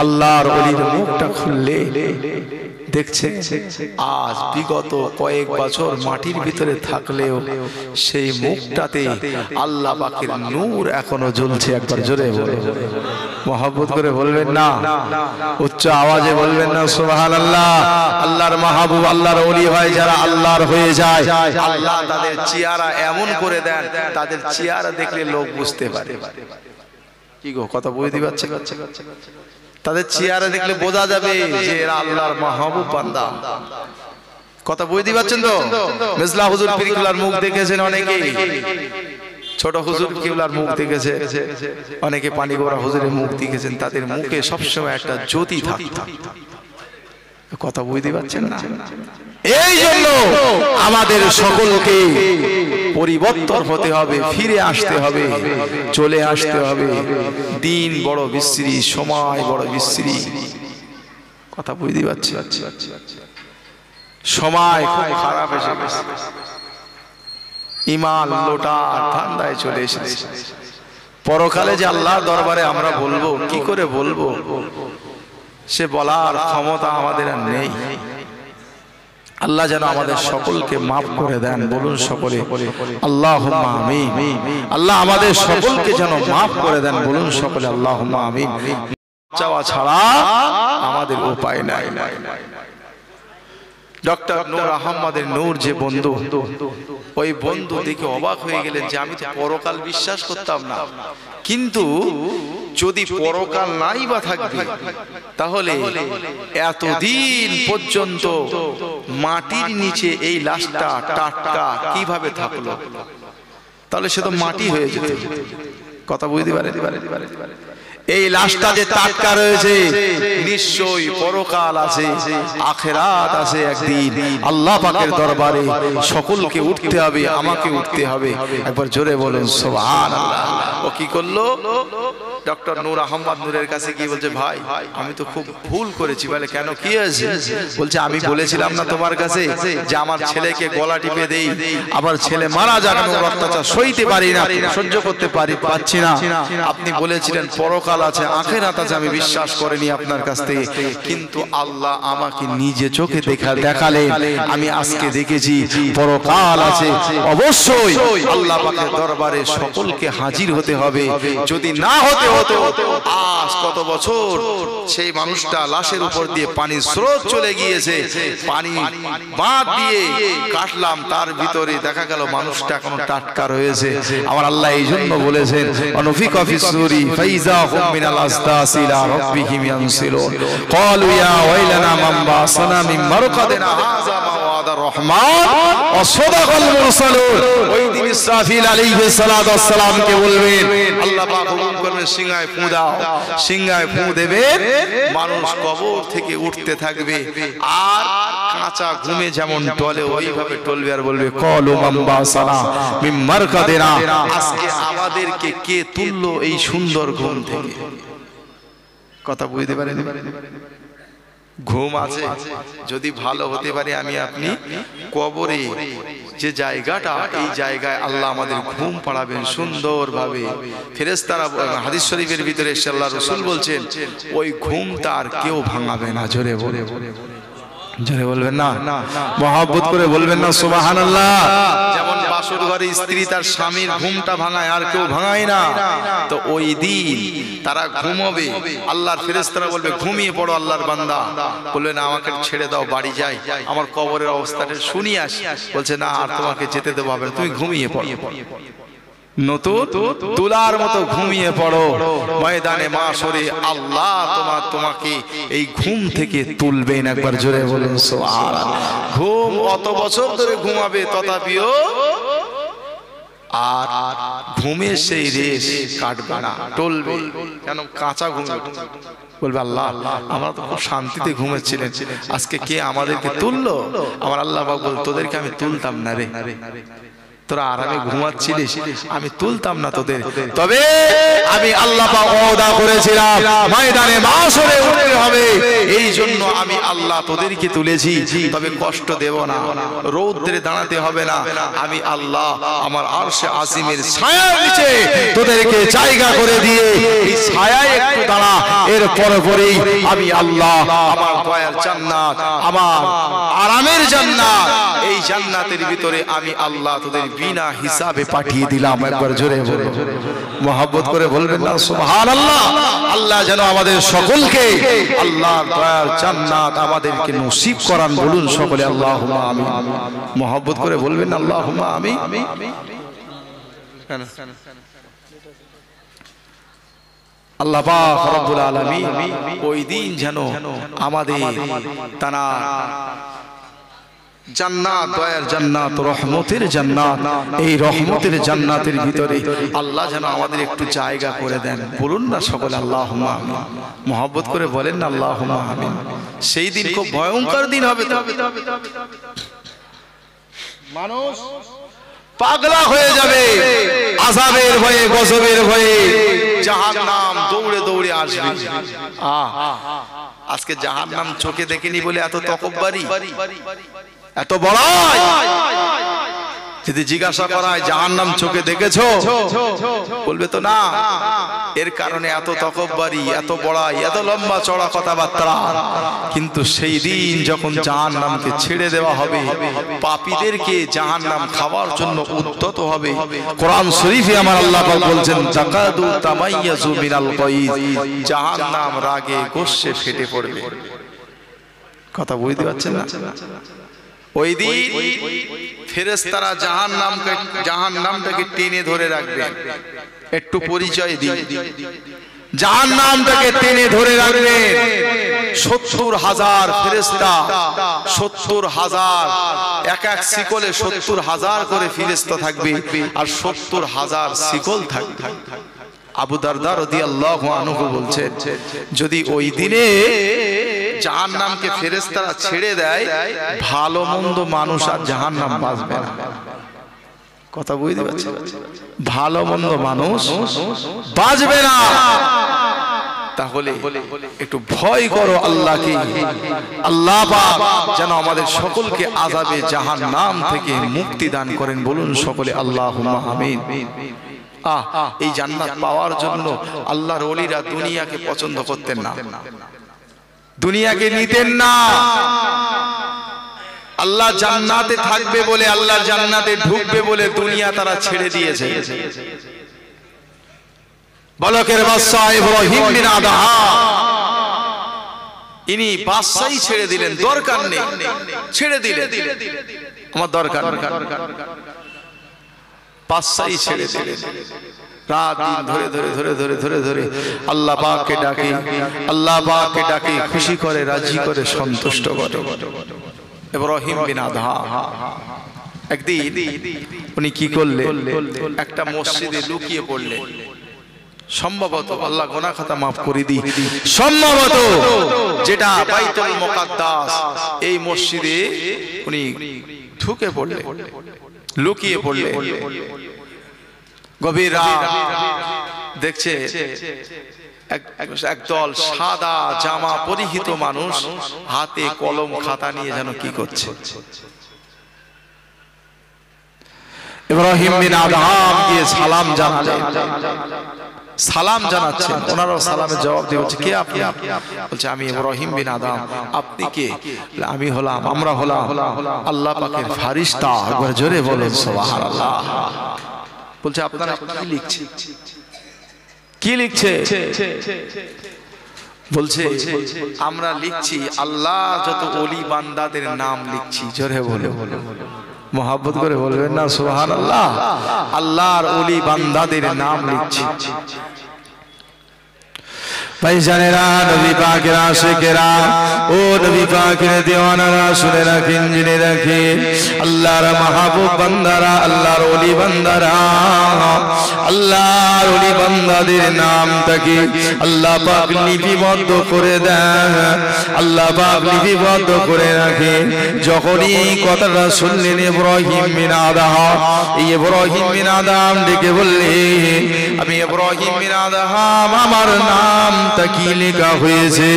আল্লাহর ওলির মুখটা খুললে দেখছে আজ বিগত কয়েক বছর মাটির ভিতরে থাকলেও সেই মুখটাতে আল্লাহ পাকের নূর এখনো জ্বলছে। একবার জোরে বলে মহব্বত করে বলবেন না, উচ্চ আওয়াজে বলবেন না সুবহানাল্লাহ। আল্লাহর মাহবুব, আল্লাহর ওলি ভাই যারা আল্লাহর হয়ে যায়, আল্লাহ তাদের চেহারা এমন করে দেন, তাদের চেহারা দেখলে লোক বুঝতে পারে। কি গো, কথা বুঝতে পারছে? তাদের চেহারা দেখলে বোঝা যাবে যে এরা আল্লাহর মাহবুব বান্দা। কথা বুঝতে পারছেন তো? মেজলা হুজুর পীর কিবলার মুখ দেখেছেন অনেকেই, ছোট হুজুর কিবলার মুখ দেখেছে অনেকে, পানি গোরা হুজুরের মুখ দেখেছেন। তাদের মুখে সবসময় একটা জ্যোতি থাকতো। কথা বুঝতে পারছেন না? এই জন্য আমাদের সকলকে পরিবর্তন হতে হবে, ফিরে আসতে হবে, চলে আসতে হবে। দিন বড় বিশ্রী, সময় বড় বিশ্রী। কথা বুঝতে পারছি? সময় খুব খারাপ এসে গেছে। ইমান লোটা ঠান্ডায় চলে এসেছে। পরকালে যে আল্লাহর দরবারে আমরা বলবো, কি করে বলবো, সে বলার ক্ষমতা আমাদের আর নেই। আল্লাহ যেন আমাদের সকলকে মাফ করে দেন, বলুন সকলে আল্লাহুম্মা আমিন। আল্লাহ আমাদের সকলকে যেন মাফ করে দেন, বলুন সকলে আল্লাহুম্মা আমিন। চাওয়া ছাড়া আমাদের উপায় নাই। ডক্টর নূর আহমদের নূর যে বন্ধু, ওই বন্ধু দেখে অবাক হয়ে গেলেন যে আমি তো পরকাল বিশ্বাস করতাম না, কিন্তু যদি পরকাল নাই বা থাকবে তাহলে এতদিন পর্যন্ত মাটির নিচে এই লাশটা টাটকা কিভাবে থাকলো? তাহলে সে তো মাটি হয়ে যেত। কথা বুঝতে পারে? এই লাশটা যে টাটকা রয়েছে, নিশ্চয়ই পরকাল আছে, আখিরাত আছে। একদিন আল্লাহ পাকের দরবারে সকলকে উঠতে হবে, আমাকে উঠতে হবে। একবার জোরে বলুন সুবহানাল্লাহ। ও কি করলো? ডক্টর নূর আহমদ নূরের কাছে গিয়ে বলছে, ভাই আমি তো খুব ভুল করেছি। বলে কেন, কি হয়েছে? বলছে আমি বলেছিলাম না তোমার কাছে যে আমার ছেলেকে গলা টিপে দেই, আবার ছেলে মারা যাক, আমি অত্যাচার সইতে পারি না, সহ্য করতে পারছি না। আপনি বলেছিলেন পরকাল আছে, আখিরাত আছে, আমি বিশ্বাস করিনি আপনার কাছ থেকে, কিন্তু আল্লাহ আমাকে নিজে চোখে দেখালেন, আমি আজকে দেখেছি পরকাল আছে। অবশ্যই আল্লাহ পাকের দরবারে সকলকে হাজির হতে হবে। যদি না হতে হতো, আজ কত বছর সেই মানুষটা লাশের উপর দিয়ে পানির স্রোত চলে গিয়েছে, পানি বাঁধ দিয়ে কাটলাম, তার ভিতরে দেখা গেল মানুষটা এখনো টাটকা রয়েছে। আমার আল্লাহ এই জন্য বলেছেন, অনুফিকা ফিসসুরি ফাইজা হুম মিনাল আসদাসি ইলা রাব্বিহিম ইয়ানসিলুন ক্বালু ইয়া ওয়াইলানা মান বাসানা মিন মারকাদিনা হাযা মা ওয়াদার রহমান ওয়া সাদাকাল মুরসালুন। ওই দিন ইসরাফিল আলাইহিস সালাতু ওয়াস সালাম কে বলবেন, আল্লাহ পাক হুকুম করবেন সিংহায় ফু দাও, সিংহায় ফু দেবে, মানুষ কবর থেকে উঠতে থাকবে, আর কাঁচা ঘুমে যেমন টলে ওইভাবে টলবে, আর বলবে ক্বালু মান বাসানা মিন মারকাদিনা, আজকে আমাদেরকে কে তুললো এই সুন্দর ঘুম থেকে? কথা বুঝতে পারেন? ঘুম আছে যদি ভালো হতে পারে আমি আপনি, কবরে যে জায়গাটা, এই জায়গায় আল্লাহ আমাদের ঘুম পাড়াবেন সুন্দরভাবে। ফেরেশতারা, হাদিস শরীফের ভিতরে আল্লাহর রাসূল বলছেন, ওই ঘুমটা আর কেউ ভাঙাবে না। জোরে বলে, জোরে বলবেন না, মহব্বত করে বলবেন না সুবহানাল্লাহ। যেমন বাসর ঘরে স্ত্রী তার স্বামীর ঘুমটা ভাঙায়, আর কেউ ভাঙায় না। তো ওই দিন তারা ঘুমাবে, আল্লাহর ফেরেশতারা বলবে ঘুমিয়ে পড়ো আল্লাহর বান্দা। বলবে না, আমাকে ছেড়ে দাও, বাড়ি যাই, আমার কবরের অবস্থাটা শুনি আসি। বলছে না, আর তোমাকে যেতে দেবো হবে না, তুমি ঘুমিয়ে পড়ো, নতুন তুলার মতো ঘুমিয়ে পড়ো। ময়দানে মাশরে আল্লাহ তোমাকে এই ঘুম থেকে তুলবেন। একবার জোরে বলুন সুবহানাল্লাহ। ঘুম অত বছর ধরে ঘুমাবে, তথাপিও আর ঘুমের সেই রেশ কাটবে না, টলবে। কেন? কাঁচা ঘুম। বলবে আল্লাহ আমরা তো খুব শান্তিতে ঘুমাচ্ছিলেন, আজকে কে আমাদেরকে তুললো? আমার আল্লাহ পাক বল, তোদেরকে আমি তুলতাম না রে, তোরা আরামে ঘুমাচ্ছিলিস, আমি তুলতাম না তোদের, তবে আমি আল্লাহ পাক ওয়াদা করেছিলাম ময়দানে মাশরে উঠতে হবে, এই জন্য আমি আল্লাহ তোদেরকে তুলেছি। তবে কষ্ট দেব না, রৌদ্রে দাঁড়াতে হবে না, আমি আল্লাহ আমার আরশে আজিমের ছায়ার নিচে তোদেরকে জায়গা করে দিয়ে এই ছায়ায় একটু দাঁড়া, এর পরেই আমি আল্লাহ আমার দয়ার জান্নাত, আমার আরামের জান্নাত, এই জান্নাতের ভিতরে আমি আল্লাহ তোদের বিনা হিসাবে পাঠিয়ে দিলাম। একবার জোরে বলুন, মহব্বত করে বলবেন না সুবহানাল্লাহ। আল্লাহ যেন আমাদের সকলকে আল্লাহর দয়ার জান্নাত আমাদেরকে নসিব করান, বলুন সকলে আল্লাহুম্মা আমিন। মহব্বত করে বলবেন আল্লাহুম্মা আমিন। আল্লাহ পাক রব্বুল আলামিন ওই দিন যেন আমাদের তানা জান্নাত, দয়ার জান্নাত, রহমতের জান্নাত, এই রহমতের জান্নাতের ভিতরে আল্লাহ যেন আমাদের একটু জায়গা করে দেন, বলুন না সকলে আল্লাহুম্মা আমিন। মহব্বত করে বলেন না আল্লাহুম্মা আমিন। সেই দিন খুব ভয়ঙ্কর দিন হবে, মানুষ পাগলা হয়ে যাবে, আযাবের ভয়ে, গজবের ভয়ে জাহান্নাম দৌড়ে দৌড়ে আসবে। আজকে জাহান্নাম চোখে দেখেনি বলে এত তকব্বারি, এত বড়াই। যদি জিজ্ঞাসা করা হয় জাহান্নাম চোখে দেখেছো, বলবে তো না। এর কারণে এত তকব্বরি, এত বড়াই, এত লম্বা চড়া কথাবার্তা। কিন্তু সেই দিন যখন জাহান্নামকে ছেড়ে দেওয়া হবে, পাপীদেরকে জাহান্নাম খাওয়ার জন্য উদ্যত হবে। কোরআন শরীফে আমার আল্লাহ পাক বলছেন, তাকাদু তামাইয়াজু মিনাল গায়জ, জাহান্নাম রাগে গোশে ফেটে পড়বে। কথা বুঝতে পারছেন না? ওই দিন ফেরেশতারা জাহান্নামটাকে টেনে ধরে রাখবে। একটু পরিচয় দিই, জাহান্নামটাকে টেনে ধরে রাখবে 70,000 ফেরেশতা, 70,000 এক এক শিকলে 70,000 করে ফেরেশতা থাকবে, আর 70,000 শিকল থাকবে। আবু দারদা রাদিয়াল্লাহু আনহু বলছেন, যদি ওই দিনে জাহান্নামকে ফেরেশতারা ছেড়ে দেয়, ভালো মন্দ মানুষ আর জাহান্নাম বাঁচবে না। কথা বুঝতে পারছেন? ভালো মন্দ মানুষ বাঁচবে না। তাহলে একটু ভয় করো আল্লাহকে। আল্লাহ পাক যেন আমাদের সকলকে আযাবে জাহান্নাম থেকে মুক্তি দান করেন। বলুন সকলে আল্লাহুম্মা আমিন। এই জান্নাত পাওয়ার জন্য আল্লাহর ওলিরা দুনিয়াকে পছন্দ করতেন না, দুনিয়াকে নিতেন না। আল্লাহ জান্নাতে থাকবে বলে, আল্লাহ জান্নাতে ঢুকবে বলে দুনিয়া তারা ছেড়ে দিয়েছে। বলকের বাদশা ইব্রাহিম বিন আদহাম, ইনি বাদশাই ছেড়ে দিলেন, দরকার নেই, ছেড়ে দিলেন, আমার দরকার নেই, বাদশাই ছেড়ে দিলেন। রাত দিন ধরে ধরে ধরে ধরে ধরে ধরে আল্লাহ পাককে ডাকে, আল্লাহ পাককে ডাকে, খুশি করে, রাজি করে, সন্তুষ্ট করে। ইব্রাহিম বিন আদহাম একদিন উনি কি করলেন, একটা মসজিদে লুকিয়ে পড়লেন। সম্ভবত আল্লাহ গুনাহ খাতা মাফ করে দি, সম্ভবত যেটা বাইতুল মুকাদ্দাস, এই মসজিদে উনি ঢুকে পড়লেন, লুকিয়ে পড়লেন। গভীর রাত, দেখছে একদল সাদা জামা পরিহিত মানুষ হাতে কলম খাতা নিয়ে যেন কি করছে। ইব্রাহিম বিন আদহাম গিয়ে সালাম জানালেন, সালাম জানাচ্ছেন, ওনারাও সালামের জবাব দিয়ে বলছে, কে আপনি? বলছে, আমি ইব্রাহিম বিন আদহাম। আপনি কে? আমি হলাম, আমরা হলাম আল্লাহ পাকের ফারিস্তা। একবার জোরে বলেন সুবহানাল্লাহ। বলছে, আপনারা কি লিখছে? কি লিখছে? বলছে, আমরা লিখছি আল্লাহ যত ওলি বান্দাদের নাম লিখছি। জোরে বলে, মোহাব্বত করে বলবেন না সুবহানাল্লাহ। আল্লাহর ওলি বান্দাদের নাম লিখছি। ভাইজানেরা, নবী পাকের আশিকেরা, ও নবী পাকের দিওয়ানারা, শুনে রাখেন, জেনে রাখেন, আল্লাহর মাহবুব বান্দারা, আল্লাহর ওলি বান্দারা, আল্লাহর ওলি বান্দাদের নামটাকে আল্লাহ পাক লিপিবদ্ধ করে দেন, আল্লাহ পাক লিপিবদ্ধ করে রাখে। যখনই কথাটা শুনলেন ইব্রাহিম বিন আদহাম, এই ইব্রাহিম বিন আদহাম ডেকে বললেন, আমি ইব্রাহিম বিন আদহাম, আমার নামটা কি লেখা হয়েছে?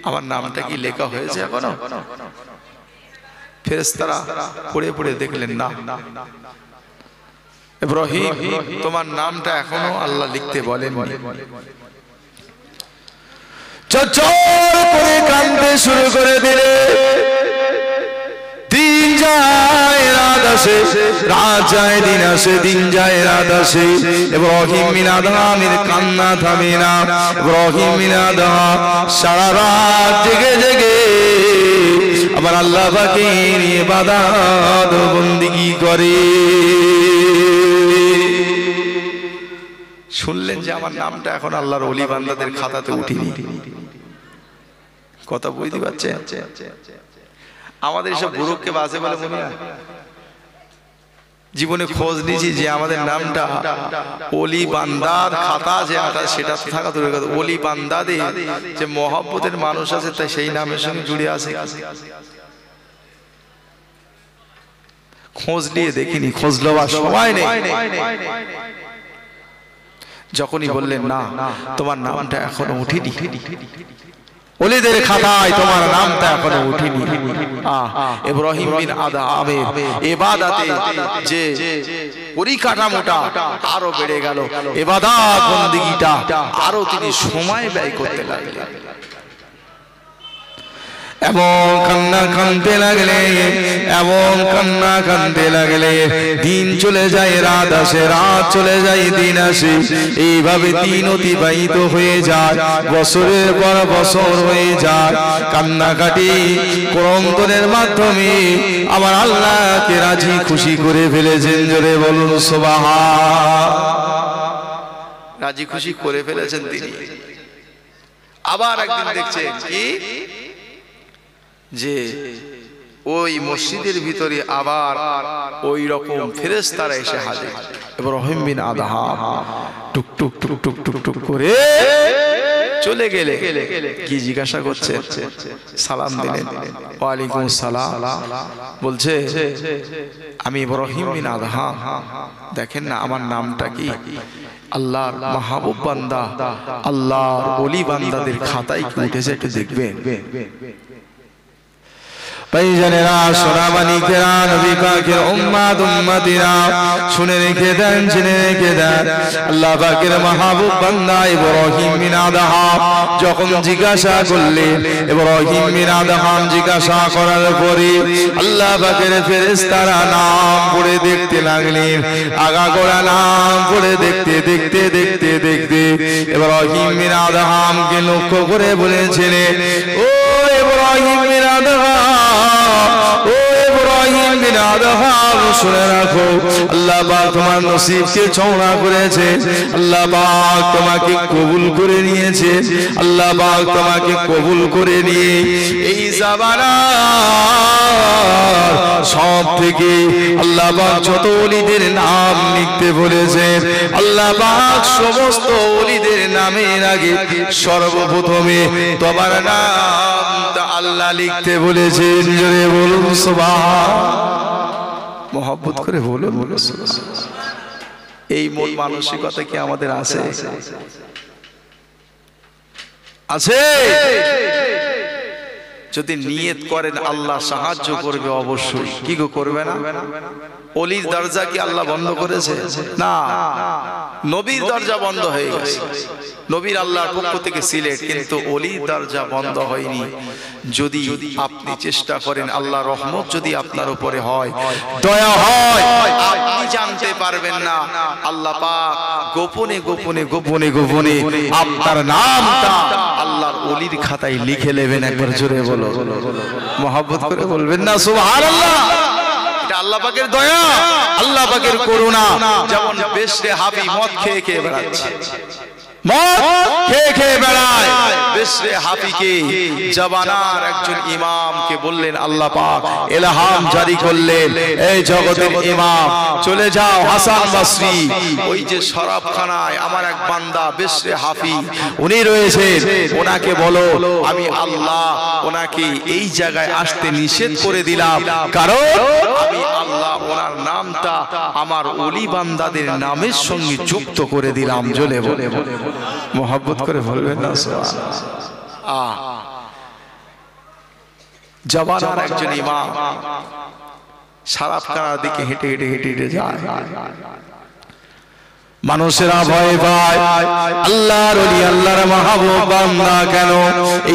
আমার নামটা কি লেখা হয়েছে এখনো? ফেরেশতারা পড়ে পড়ে দেখলেন, না। ইব্রাহিম, তোমার নামটা এখনো আল্লাহ লিখতে বলেননি। চচ্চর করে কাঁদতে শুরু করে দিলে। দিন যায় রাত আসে, রাত যায় দিন আসে, দিন যায় রাত আসে। ইব্রাহিম বিন আদহামের কান্না থামে না। ইব্রাহিম বিন আদহাম সারা রাত জেগে জেগে আবার আল্লাহ পাকের ইবাদত বন্দেগী করে। শুনলেন যে আমার নামটা এখন আল্লাহর ওলি বান্দাদের খাতাতে উঠিনি। কথা বুঝতে পারছেন? আমাদের সব বুড়োকে বাজে বলে মনে হয়। জীবনে খোঁজ নিয়েছি যে আমাদের নামটা ওলি বান্দার খাতা যে আছে সেটা থাকা দূরের কথা, ওলি বান্দাদের যে মহব্বতের মানুষ আছে তাই সেই নামের সঙ্গে জুড়ে আছে। খোঁজ নিয়ে দেখিনি, খোঁজ লওয়ার সময় নেই। যখনই বললেন না তোমার নামটা এখনো উঠিনি, ওলিদের খাতায় তোমার নামটা এখনো উঠেনি। ইব্রাহিম বিন আদহামের ইবাদতে যে পরিকাঠামোটা আরো বেড়ে গেল, ইবাদত বন্দেগীটা আরো তিনি সময় ব্যয় করতে লাগলেন। এবং কান্না কাঁদতে লাগলে, এবং কান্না কাঁদতে লাগলে, দিন চলে যায় রাত আসে, রাত চলে যায় দিন আসে, এইভাবে দিন অতিবাহিত হয়ে যায়, বছরের পর বছর হয়ে যায়। কান্নাকাটি ক্রন্দনের মাধ্যমে আমার আল্লাহকে রাজি খুশি করে ফেলেছেন। জোরে বলুন সুবহান। রাজি খুশি করে ফেলেছেন তিনি। আবার একদিন দেখছেন কি যে ওই মসজিদের ভিতরে আবার ওই রকম ফেরেশতারা এসে হাজির। ইব্রাহিম বিন আদহাম টুক টুক টুক টুক টুক টুক করে চলে গেলে কি জিজ্ঞাসা করছে? সালাম দিলেন, ওয়ালাইকুম সালাম। বলছে আমি ইব্রাহিম বিন আদহাম, দেখেন না আমার নামটা কি? আল্লাহর মাহবুব বান্দা, আল্লাহর ওলি বান্দাদের খাতায় কি উঠেছে একটু দেখবেন। ভাইজানেরা, সোনামানিকেরা, নবী পাকের উম্মত উম্মতিরা, শুনে রেখে দেন, জেনে রেখে দেন। আল্লাহ পাকের মাহবুব বান্দা ইব্রাহিম বিন আদহাম যখন জিজ্ঞাসা করলেন, ইব্রাহিম বিন আদহাম জিজ্ঞাসা করার পরে আল্লাহ পাকের ফেরেশতারা নাম পড়ে দেখতে লাগলেন। আগাগোড়া নাম পড়ে দেখতে দেখতে দেখতে দেখতে ইব্রাহিম বিন আদহামকে লক্ষ্য করে বলেছিলেন, ও ইব্রাহিম বিন আদহাম, ও ইব্রাহিম বিন আদহাম, শুনে রাখো, আল্লাহ পাক তোমার নসিবকে চওড়া করেছে, আল্লাহ পাক তোমাকে কবুল করে নিয়েছে, আল্লাহ পাক তোমাকে কবুল করে নিয়ে এই জামানার সব থেকে আল্লাহ পাক যত ওলিদের নাম লিখতে বলেছেন, আল্লাহ পাক সমস্ত ওলিদের নামের আগে সর্বপ্রথমে তোমার নাম আল্লাহ লিখতে বলেছেন। জোরে বলুন সুবহান। মহব্বত করে বলুন সুবহান। এই মন মানসিকতা কি আমাদের আছে? আছে? যদি নিয়ত করেন আল্লাহ সাহায্য করবে অবশ্যই। কি গো করবে না? ওলির দরজা কি আল্লাহ বন্ধ করেছে? না, নবীর দরজা বন্ধ হয়ে গেছে। নবীর আল্লাহর পক্ষ থেকে সিলেট, কিন্তু ওলির দরজা বন্ধ হয়নি। যদি আপনি চেষ্টা করেন, আল্লাহ রহমত যদি আপনার উপরে হয়, দয়া হয়, আপনি জানতে পারবেন না, আল্লাহ পাক গোপনে গোপনে গোপনে গোপনে আপনার নামটা আল্লাহর ওলির খাতায় লিখে নেবেন। একবার জোরে বলো, মহব্বত করে বলবেন না সুবহানাল্লাহ। এটা আল্লাহ পাকের দয়া, আল্লাহ পাকের করুণা। যেমন বেশরে হাবি মদ খেয়ে খেয়ে বেড়াচ্ছে, মদ খেয়ে খেয়ে বেড়ায়, বেশরে হাফিকে জামানার একজন ইমামকে বললেন, আল্লাহ পাক ইলহাম জারি করলেন, এই জগতের ইমাম চলে যাও হাসান বসরি, ওই যে শরাবখানায় আমার এক বান্দা বেশরে হাফি উনি রয়েছেন, ওনাকে বলো আমি আল্লাহ ওনাকে এই জায়গায় আসতে নিষেধ করে দিলাম, কারণ আমি আল্লাহ ওনার নামটা আমার ওলি বান্দাদের নামের সঙ্গে যুক্ত করে দিলাম। জ্বলে বলে মোহাব্বত করে বলবেন না সুবহানাল্লাহ। জামানার একজন ইমাম শরাবখানার দিকে হেঁটে হেঁটে হেঁটে হেঁটে যায়। মানুষেরা ভয় পায়, আল্লাহর ওলি আল্লাহর মাহবুব বান্দা কেন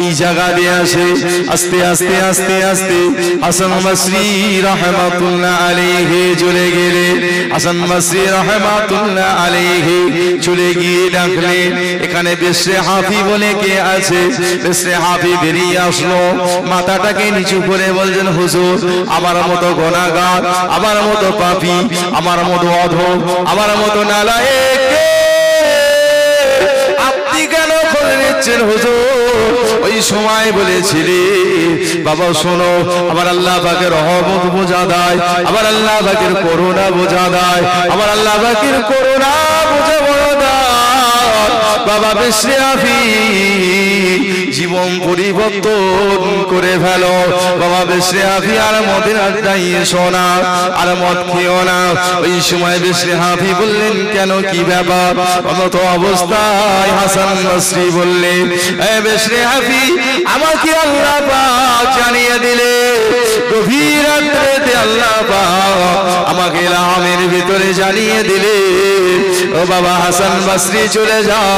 এই জায়গা দিয়ে আসে? আস্তে আস্তে আস্তে আস্তে হাসান বসরি রাহমাতুল্লাহ আলাইহি চলে গেলেন। হাসান বসরি রাহমাতুল্লাহ আলাইহি চলে গিয়ে ডাকলেন, এখানে বেশরে হাফি বলে কে আছে? বেশরে হাফি বেরিয়ে আসলো, মাথাটাকে নিচু করে বলছেন, হুজুর আমার মতো গুনাহগার, আমার মতো পাপী, আমার মতো অধম, আমার মতো নালায়েক আপনি কেন করে নিচ্ছেন হুজুর? ওই সময় বলেছিলি বাবা শোনো, আমার আল্লাহ পাকের রহমত বোঝা দেয়, আমার আল্লাহ পাকের করুণা বোঝা দেয়, আমার আল্লাহ পাকের করুণা বোঝা বড় দেয়। বাবা বিশরে হাফি জীবন পরিবর্তন করে ফেলো বাবা বিশরে হাফি আর মদের আড্ডায় এসো না আর মদ খেও না ওই সময় বিশরে হাফি বললেন কেন কি ব্যাপার অমত অবস্থায় হাসান বসরি বললেন এ বিশরে হাফি আমাকে আল্লাহ পাক জানিয়ে দিলে গভীর রাত্রিতে আল্লাহ পাক আমাকে ইলহামের ভিতরে জানিয়ে দিলে ও বাবা হাসান বসরি চলে যাও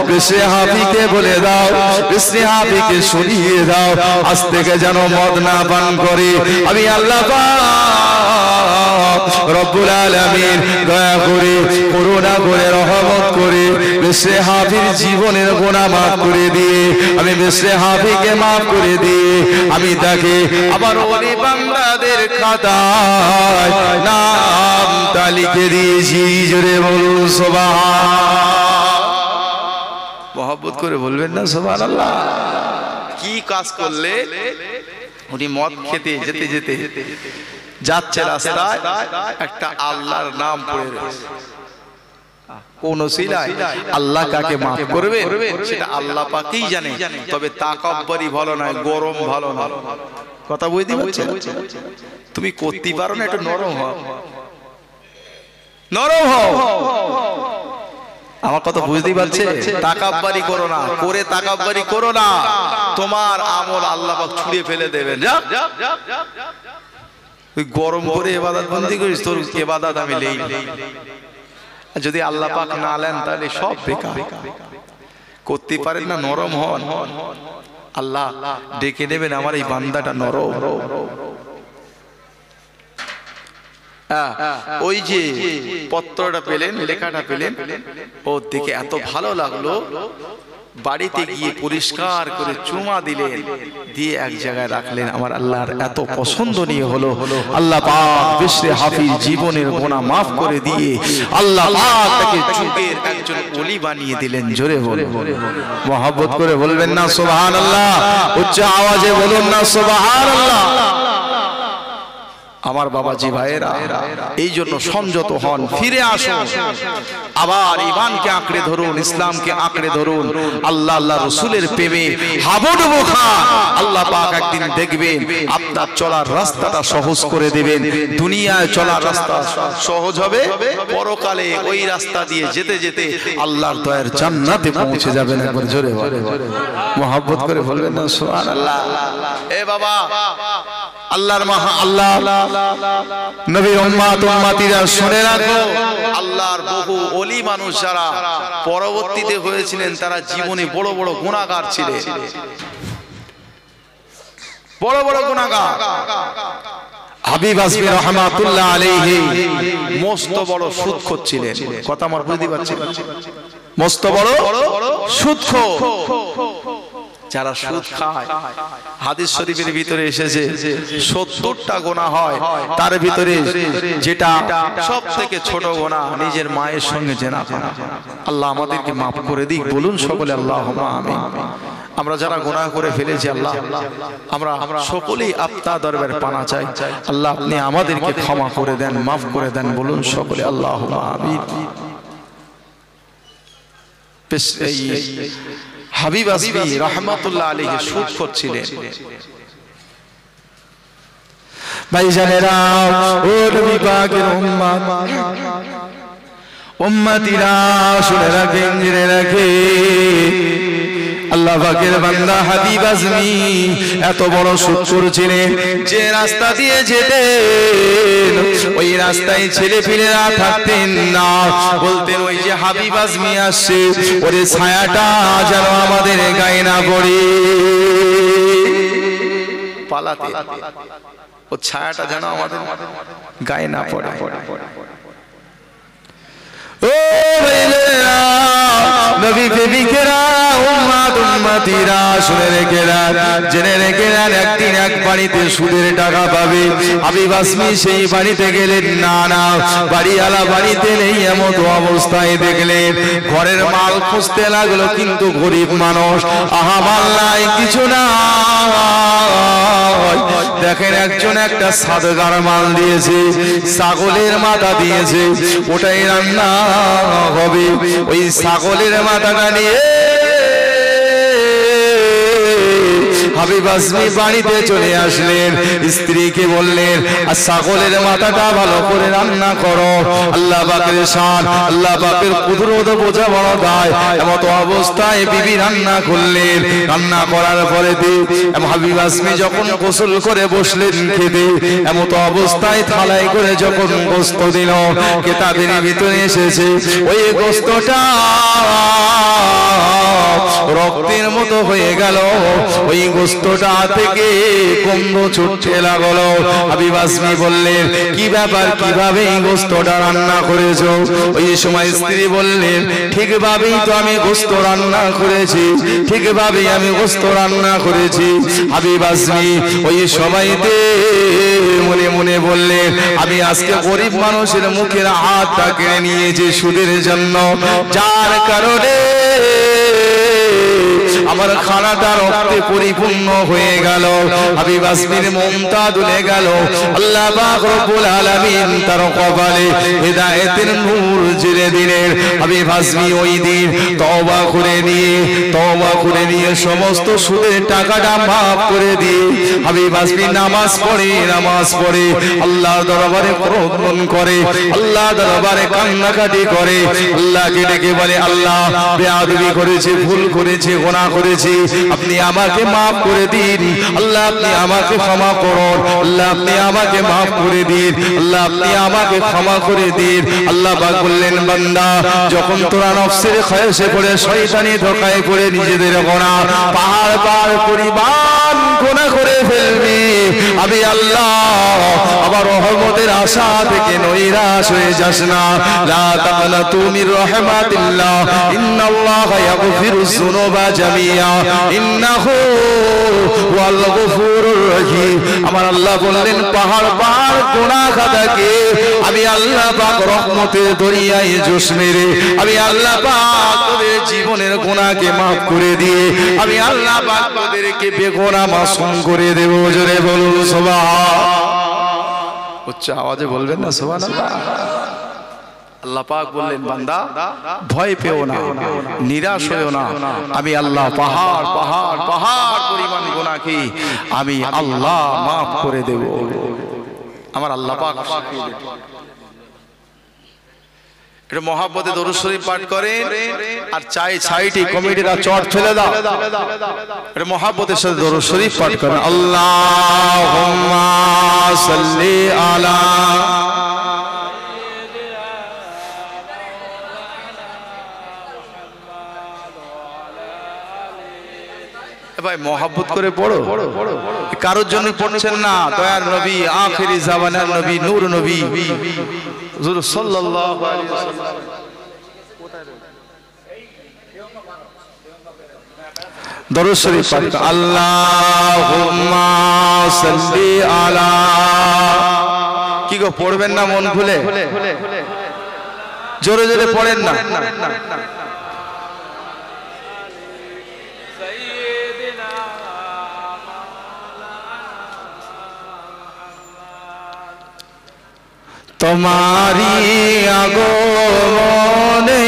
বিশরে হাফিকে বলে দাও বিশরে হাফিকে শুনিয়ে দাও আজ থেকে যেন মদ না পান করে আমি আল্লাহ পাক রব্বুল আলামিন দয়া করে করুণা করে রহমত করে বিশরে হাফির জীবনের গুনাহ মাফ করে দিয়ে আমি বিশরে হাফিকে মাফ করে দিয়ে আমি তাকে আবার ওলি বান্দাদের খাতায় নাম লিখে দিয়েছি জোরে বলুন সুবহান মহব্বত করে বলবেন না সুবহানাল্লাহ কি কাজ করলে উনি মদ খেতে যেতে যেতে যাচ্ছে রাস্তায় একটা আল্লাহর নাম পড়ে রয়েছে কোন ওসিলায় আল্লাহ কাকে মাফ করবে সেটা আল্লাহ পাকই জানে তবে তাকাব্বুরি ভালো নয় গরম ভালো না কথা বুঝতে পারছেন তুমি করতে পারো না একটু নরম হও আমার কথা বুঝতেই পারছে তাকাব্বুরি করো না করে তাকাব্বুরি করো না তোমার আমল আল্লাহ পাক ছুঁড়ে ফেলে দেবেন যা তুই গরম করে ইবাদত বন্দি করিস তোর ইবাদত আমি নেই যদি আল্লাহ পাক না নেন তাহলে সব বেকার করতে পারেন না নরম হন আল্লাহ ডেকে নেবেন আমার এই বান্দাটা নরম ওই যে পত্রটা পেলেন লেখাটা পেলেন ও দেখে এত ভালো লাগলো বাড়িতে গিয়ে পরিষ্কার করে চুমা দিলেন দিয়ে এক জায়গায় রাখলেন আমার আল্লাহর এত পছন্দনীয় হলো আল্লাহ পাক বিশরে হাফির জীবনের গুনাহ maaf করে দিয়ে আল্লাহ পাক তাকে যুগের একজন ওলি বানিয়ে দিলেন জোরে বলুন মহব্বত করে বলবেন না সুবহানাল্লাহ উচ্চ আওয়াজে বলুন না সুবহানাল্লাহ আমার বাবাজি ভাইরা এই জন্য সংযত হন ফিরে আসুন আবার ঈমানকে আঁকড়ে ধরুন ইসলামকে আঁকড়ে ধরুন আল্লাহ আল্লাহ রাসূলের প্রেমে হাবুডুবু খান আল্লাহ পাক একদিন দেখবেন আপনার চলার রাস্তাটা সহজ করে দিবেন দুনিয়ায় চলার রাস্তা সহজ হবে পরকালে ওই রাস্তা দিয়ে যেতে যেতে আল্লাহর দয়ার জান্নাতে পৌঁছে যাবেন একবার জোরে মহব্বত করে বলবেন না সুবহানাল্লাহ এ বাবা আল্লাহর মহা আল্লাহ নবীর উম্মত উম্মতিরা শুনে রাখো আল্লাহর বহু ওলি মানুষ যারা পরবর্তীতে হয়েছিলেন তারা জীবনে বড় বড় গুনাহগার ছিলেন বড় বড় গুনাহগার হাবিব আসমি রাহমাতুল্লাহ আলাইহি মস্ত বড় সুদখোর ছিলেন কথা আমার বুঝতে পারছেন মস্ত বড় সুদখোর যারা সুদ খায় হাদিস শরীফের ভিতরে এসেছে 70টা গুনাহ হয় তার ভিতরে যেটা সবথেকে ছোট গুনাহ নিজের মায়ের সঙ্গে জেনা করা আল্লাহ আমাদেরকে maaf করে দিক বলুন সকলে আল্লাহুম্মা আমিন আমরা যারা গুনাহ করে ফেলেছি আল্লাহ আমরা সকলেই আপনার দরবারে পানা চাই আল্লাহ আপনি আমাদেরকে ক্ষমা করে দেন maaf করে দেন বলুন সকলে আল্লাহুম্মা আমিন হাবিব আসমি রাহমাতুল্লাহ আলাইহি সুদ করছিলেন ভাইজানেরা ও নবী পাকের উম্মত উম্মতিরা শুনে রাখেন জেনে রাখেন আল্লাহ পাকের বান্দা হাবিব আসমি এত বড় সুদখোর ছিলেন যে রাস্তা দিয়ে যেতেন ওই রাস্তায় ছেলেপিলেরা থাকতেন না বলতেন ওই যে হাবিব আসমি আসছে ওরে ছায়াটা যেন আমাদের গায়ে না পড়ে পালাতে ও ছায়াটা যেন আমাদের গায়ে না পড়ে ও ভাইরা নবী প্রেমিকেরা উম্মত উম্মতিরা শুনে রেখেছেন জেনে রেখেছেন একদিন এক বাড়িতে সুদের টাকা পাবে হাবিব আসমি সেই বাড়িতে গেলেন না বাড়িওয়ালা বাড়িতে নেই এমন অবস্থায় দেখলেন ঘরের মাল খুঁজতে লাগলো কিন্তু গরিব মানুষ আহা মাল নাই কিছু না দেখেন এক একজন একটা সাদগার মাল দিয়েছে, ছাগলের মাথা দিয়েছে, ওটাই রান্না হবে। ওই ছাগলের মাথাটা নিয়ে হাবিব আজমি বাড়িতে চলে আসলেন, স্ত্রীকে বললেন আর ছাগলের মাথাটা ভালো করে রান্না করো। আল্লাহ পাকের শান, আল্লাহ পাকের কুদরত বোঝা বড় দায়। এমত অবস্থায় বিবি রান্না করলেন। রান্না করার পরে হাবিব আজমি যখন গোসল করে বসলেন খেতে, এমত অবস্থায় থালায় করে যখন গোস্ত দিল, কেতাবের ভিতরে এসেছে ওই গোস্তটা রক্তের মতো হয়ে গেল। ওই গোস্তটা থেকে গন্ধ ছুটতে লাগলো। হাবিব আজমি বললেন কি ব্যাপার, কিভাবে এই গোস্তটা রান্না করেছো? ওই সময় স্ত্রী বললেন ঠিকভাবেই তো আমি গোস্ত রান্না করেছি, ঠিকভাবেই আমি গোস্ত রান্না করেছি। হাবিব আজমি ওই সময়তে মনে মনে বললেন আমি আজকে গরিব মানুষের মুখের হাতটা কেড়ে নিয়েছি সুদের জন্য, যার কারণে আমার খানাটা রক্তে পরিপূর্ণ হয়ে গেল। হাবিব আজমির মনটা দুলে গেল। আল্লাহ পাক রব্বুল আলামিন তার কপালে হিদায়াতের নূর জ্বেলে দিলেন। হাবিব আজমি ওই দিন তওবা করে নিয়ে সমস্ত সুদের টাকাটা মাফ করে দিয়ে হাবিব আজমি নামাজ পড়ে আল্লাহর দরবারে প্রার্থনা করে, আল্লাহ দরবারে কান্নাকাটি করে, আল্লাহকে ডেকে বলে আল্লাহ বেয়াদবি করেছি, ভুল করেছি, গুনাহ করেছি, আপনি আমাকে মাফ করে দিন। আল্লাহ আপনি আমাকে ক্ষমা করুন। আল্লাহ আপনি আমাকে মাফ করে দিন। আল্লাহ আপনি আমাকে ক্ষমা করে দিন। আল্লাহ পাক বললেন বান্দা যখন তোরা নফসের খয়েশে পড়ে শয়তানি ধোঁকায় পড়ে নিজেদের গুনাহ পাহাড় পরিমাণ গুনাহ করে ফেলবি, আমি আল্লাহ আমার রহমতের আশা থেকে নৈরাশ হয়ে যাস না। লা তাকনাতু মির রাহমাতিল্লাহ, ইন্নাল্লাহা ইয়াগফিরুয যুনুবা জামিআ, ইন্নাহু ওয়াল গফুরুর রহিম। আমার আল্লাহ বললেন পাহাড় গুনাহ খাতাকে আমি আল্লাহ পাক রহমতের দরিয়ায় জোশ মেরে আমি আল্লাহ পাক তোদের জীবনের গুনাহকে মাফ করে দিয়ে আমি আল্লাহ পাক তোদেরকে বেগুনাহ মাসুম করে দেব। জোরে বলুন সুবহান। উচ্চ আওয়াজে বলবেন না সুবহানাল্লাহ। আল্লাহ পাক বললেন বান্দা ভয় পেও না, নিরাশ হয়েও না, আমি আল্লাহ পাহাড় পরিমাণ গুনাহকে আমি আল্লাহ মাফ করে দেব। আমার আল্লাহ পাক এটা মহাব্বতে দরুদ শরীফ পাঠ করেন আর চাই সাইটি কমিটিরা চট ফেলে দাও, এটা মহাব্বতের সাথে দরুদ শরীফ পাঠ করেন। আল্লাহুম্মা সাল্লি আলা ভাই মহাব্বত করে পড়ো, কারোর জন্য পড়ছেন না, দয়ার নবী, আখিরি জামানার নবী, নূর নবী হুজুর সাল্লাল্লাহু আলাইহি ওয়াসাল্লাম দরুদ শরীফ পাঠ করুন। আল্লাহুম্মা সাল্লি আলা, কি গো পড়বেন না মন খুলে? জোরে জোরে পড়েন না। তোমারি আগমনে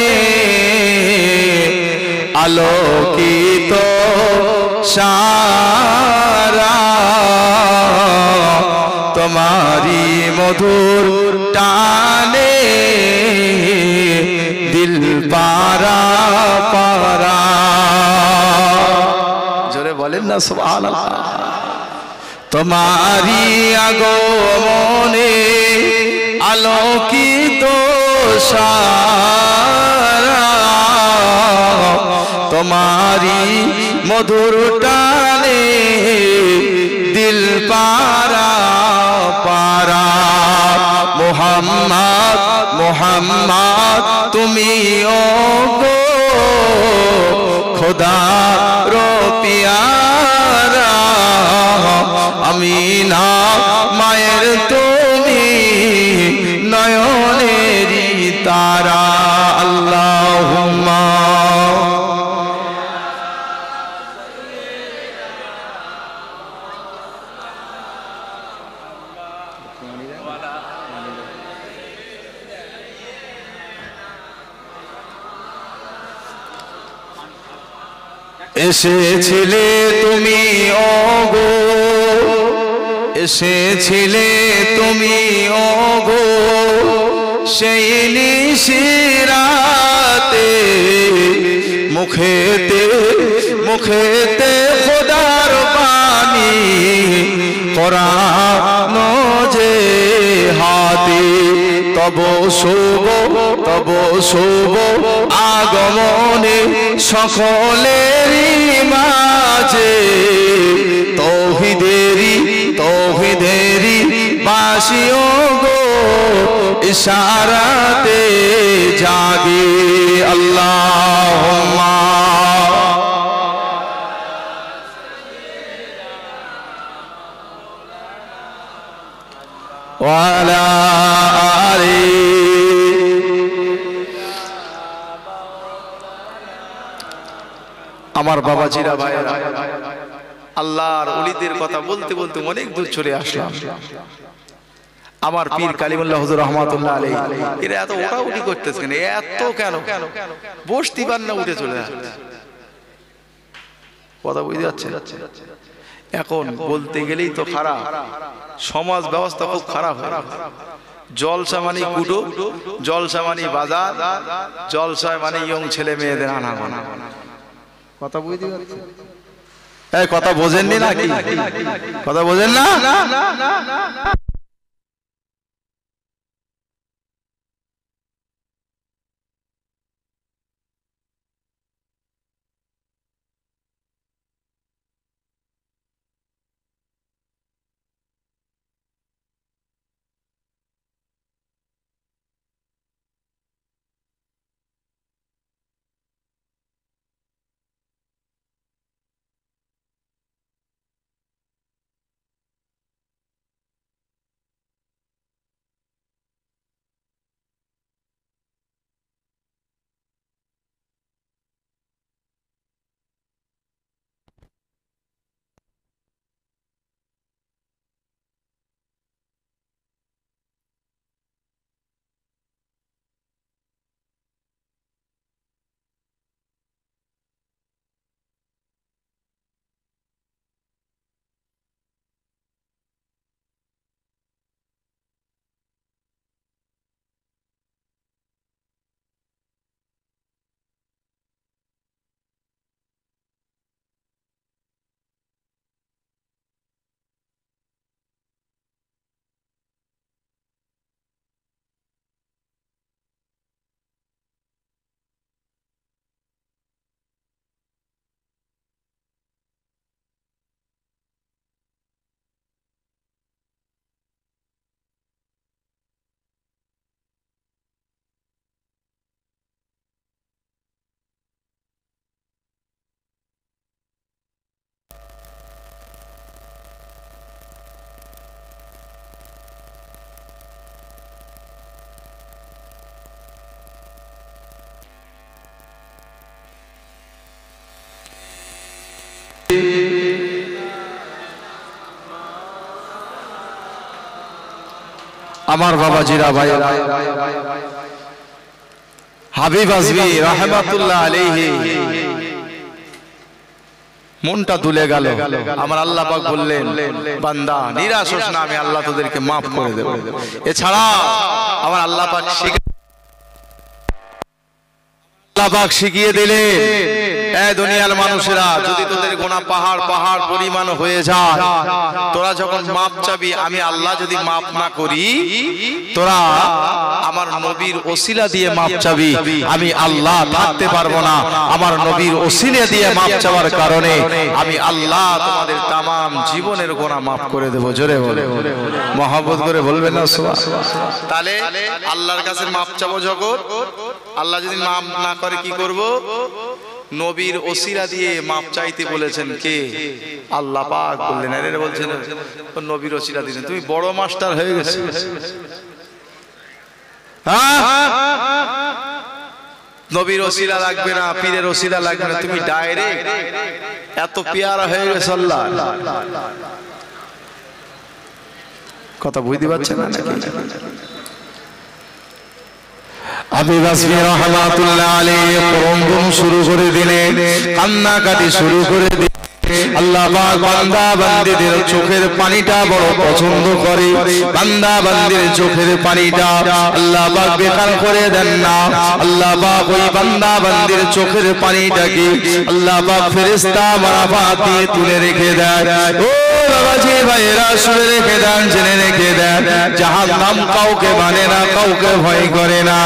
আলোকিত সারা, তোমারি মধুর টানে দিল পারা পারা। জোরে বলেন না সুবহানাল্লাহ। তোমারি আগমনে আলোকিত সারা, তোমারি মধুর টানে দিল পারা পারা। মুহাম্মদ মুহাম্মদ তুমি ও গো খোদা রো পিয়ারা, আমিনা মায়ের তুমি নয়নেরি তারা। আল্লাহুম্মা এসেছিলে তুমি ওগো, এসেছিলে তুমি ওগো সেই নিশিরাতে, মুখেতে মুখেতে খোদার বাণী কোরআন যে হাতে, তব শুভ আগমনে সকলেরই মাঝে তৌহিদেরি বাসিও গো ইশারাতে জাগে। আল্লাহুম্মা ওয়া আলা আলি। আমার বাবাজিরা ভাইরা, আল্লাহর ওলিদের কথা বলতে বলতে অনেক দূর চলে আসলাম। আমার পীর কালিমুল্লাহ হুজুর রহমাতুল্লাহ আলাইহি, এরা এত ওঠাউঠি করতেছে কেন? এত কেন বসতি বান্না উঠে চলে যাচ্ছে। কথা বুঝতে যাচ্ছে? এখন বলতে গেলেই তো খারাপ, সমাজ ব্যবস্থা খুব খারাপ হয়ে গেছে। জলসা মানে কুটো, জলসা মানে বাজার, জলসা মানে ইয়ং ছেলে মেয়েদের আনাগোনা। কথা বুঝতে পারছেন? এই কথা বোঝেননি নাকি? কথা বোঝেন না? আমার বাবাজিরা ভাইরা, হাবিব আজমি রাহমাতুল্লাহ আলাইহি মনটা তুলে গেল। আমার আল্লাহ পাক বললেন, বান্দা নিরাশ হোস না, আমি আল্লাহ তোদেরকে মাফ করে দেব। এছাড়া আমার আল্লাহ পাক শিখিয়ে দিলেন, দুনিয়ার মানুষেরা, যদি তোদের গোনা পাহাড় পাহাড় পরিমাণ হয়ে যায়, তোরা যখন মাপ চাবি, আমি আল্লাহ যদি মাপ না করি, তোরা আমার নবীর ওসিলা দিয়ে মাপ চাবি, আমি আল্লাহ থাকতে পারবো না। আমার নবীর ওসিলা দিয়ে মাপ চাওয়ার কারণে আমি আল্লাহ তোমাদের তামাম জীবনের গোনা মাফ করে দেব। জোরে বলে মহব্বত করে বলবেন না সুবহানাল্লাহ। তাহলে আল্লাহর কাছে মাপ চাবো যখন, আল্লাহ যদি মাপ না করে কি করব? নবীর ওসিলা দিয়ে মাপ চাইতে বলেছেন কে? আল্লাহ পাক বললেন। এরা বলছেন নবীর ওসিলা দিলেন। তুমি বড় মাস্টার হয়ে গেছো, নবীর ওসিলা লাগবে না, পীরের ওসিলা লাগবে না, তুমি ডাইরেক্ট এত পেয়ারা হয়ে গেছো আল্লাহ। কথা বুঝতে পারছেন না নাকি? হাবিব আসমি রাহমাতুল্লাহ আলাইহি ক্রন্দন শুরু করে দিলেন, কান্নাকাটি শুরু করে দিলেন। আল্লাহ পাক বান্দা বান্দীদের চোখের পানিটা বড় পছন্দ করে। বান্দা বান্দীর চোখের পানিটা আল্লাহ পাক বেকার করে দেন না। আল্লাহ পাক ওই বান্দা বান্দীর চোখের পানিটাকে আল্লাহ পাক ফেরেশতা মারফত দিয়ে তুলে রেখে দেন। ও বাবাজি ভাইরা শুনে রেখে দেন, জেনে রেখে দেন, জাহান্নাম কাউকে মানে না, কাউকে ভয় করে না।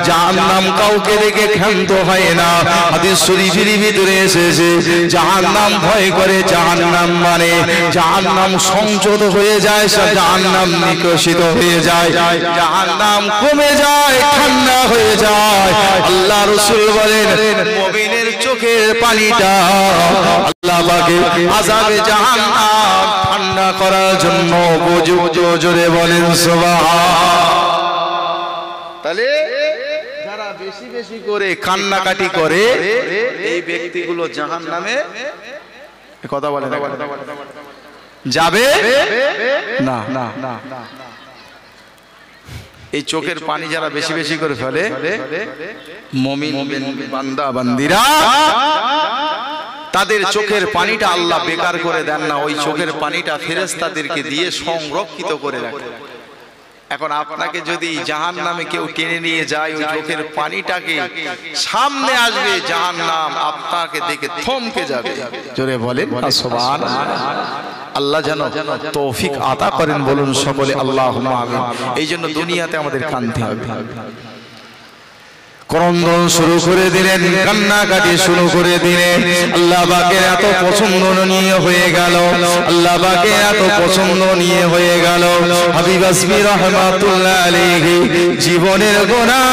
জাহান্নাম কাউকে দেখে ক্ষান্ত হয় না। হাদিস শরীফের ভিতরে এসেছে জাহান্নাম ভয় করে, জাহান্নাম মানে জাহান্নাম সংযত হয়ে যায়, জাহান্নাম নিকশিত হয়ে যায়, জাহান্নাম কমে যায়, ঠান্ডা হয়ে যায়। আল্লাহ রাসূল বলেন মুমিনের চোখের পানিটা আল্লাহ পাকের আযাবে জাহান্নাম ঠান্ডা করার জন্য উপযুক্ত। জোরে বলেন সুবহান। তাহলে যারা বেশি বেশি করে কান্নাকাটি করে এই ব্যক্তিগুলো জাহান্নামে কথা বলে যাবে না। না না, এই চোখের পানি যারা বেশি বেশি করে ফেলে মুমিন বান্দা বান্দীরা, তাদের চোখের পানিটা আল্লাহ বেকার করে দেন না, ওই চোখের পানিটা ফেরেশতাদেরকে দিয়ে সংরক্ষিত করে রাখে। এখন আপনাকে যদি জাহান্নামে কেউ টেনে নিয়ে যায়, ওই চোখের পানিটাকে সামনে আসবে জাহান্নাম আপনাকে দেখে থমকে যাবে। জোরে বলেন সুবহানাল্লাহ। আল্লাহ যেন তৌফিক আতা করেন, বলুন সকলে আল্লাহুম্মা আমিন। এই জন্য দুনিয়াতে আমাদের কাঁদতে হবে। ক্রন্দন শুরু করে দিলেন, কান্নাকাটি শুরু করে দিলেন। আল্লাহ পাকের এত পছন্দনীয় হয়ে গেল, আল্লাহ পাকের এত পছন্দনীয় হয়ে গেল। হাবিব আসমি রাহমাতুল্লাহ আলাইহি জীবনের গুনাহ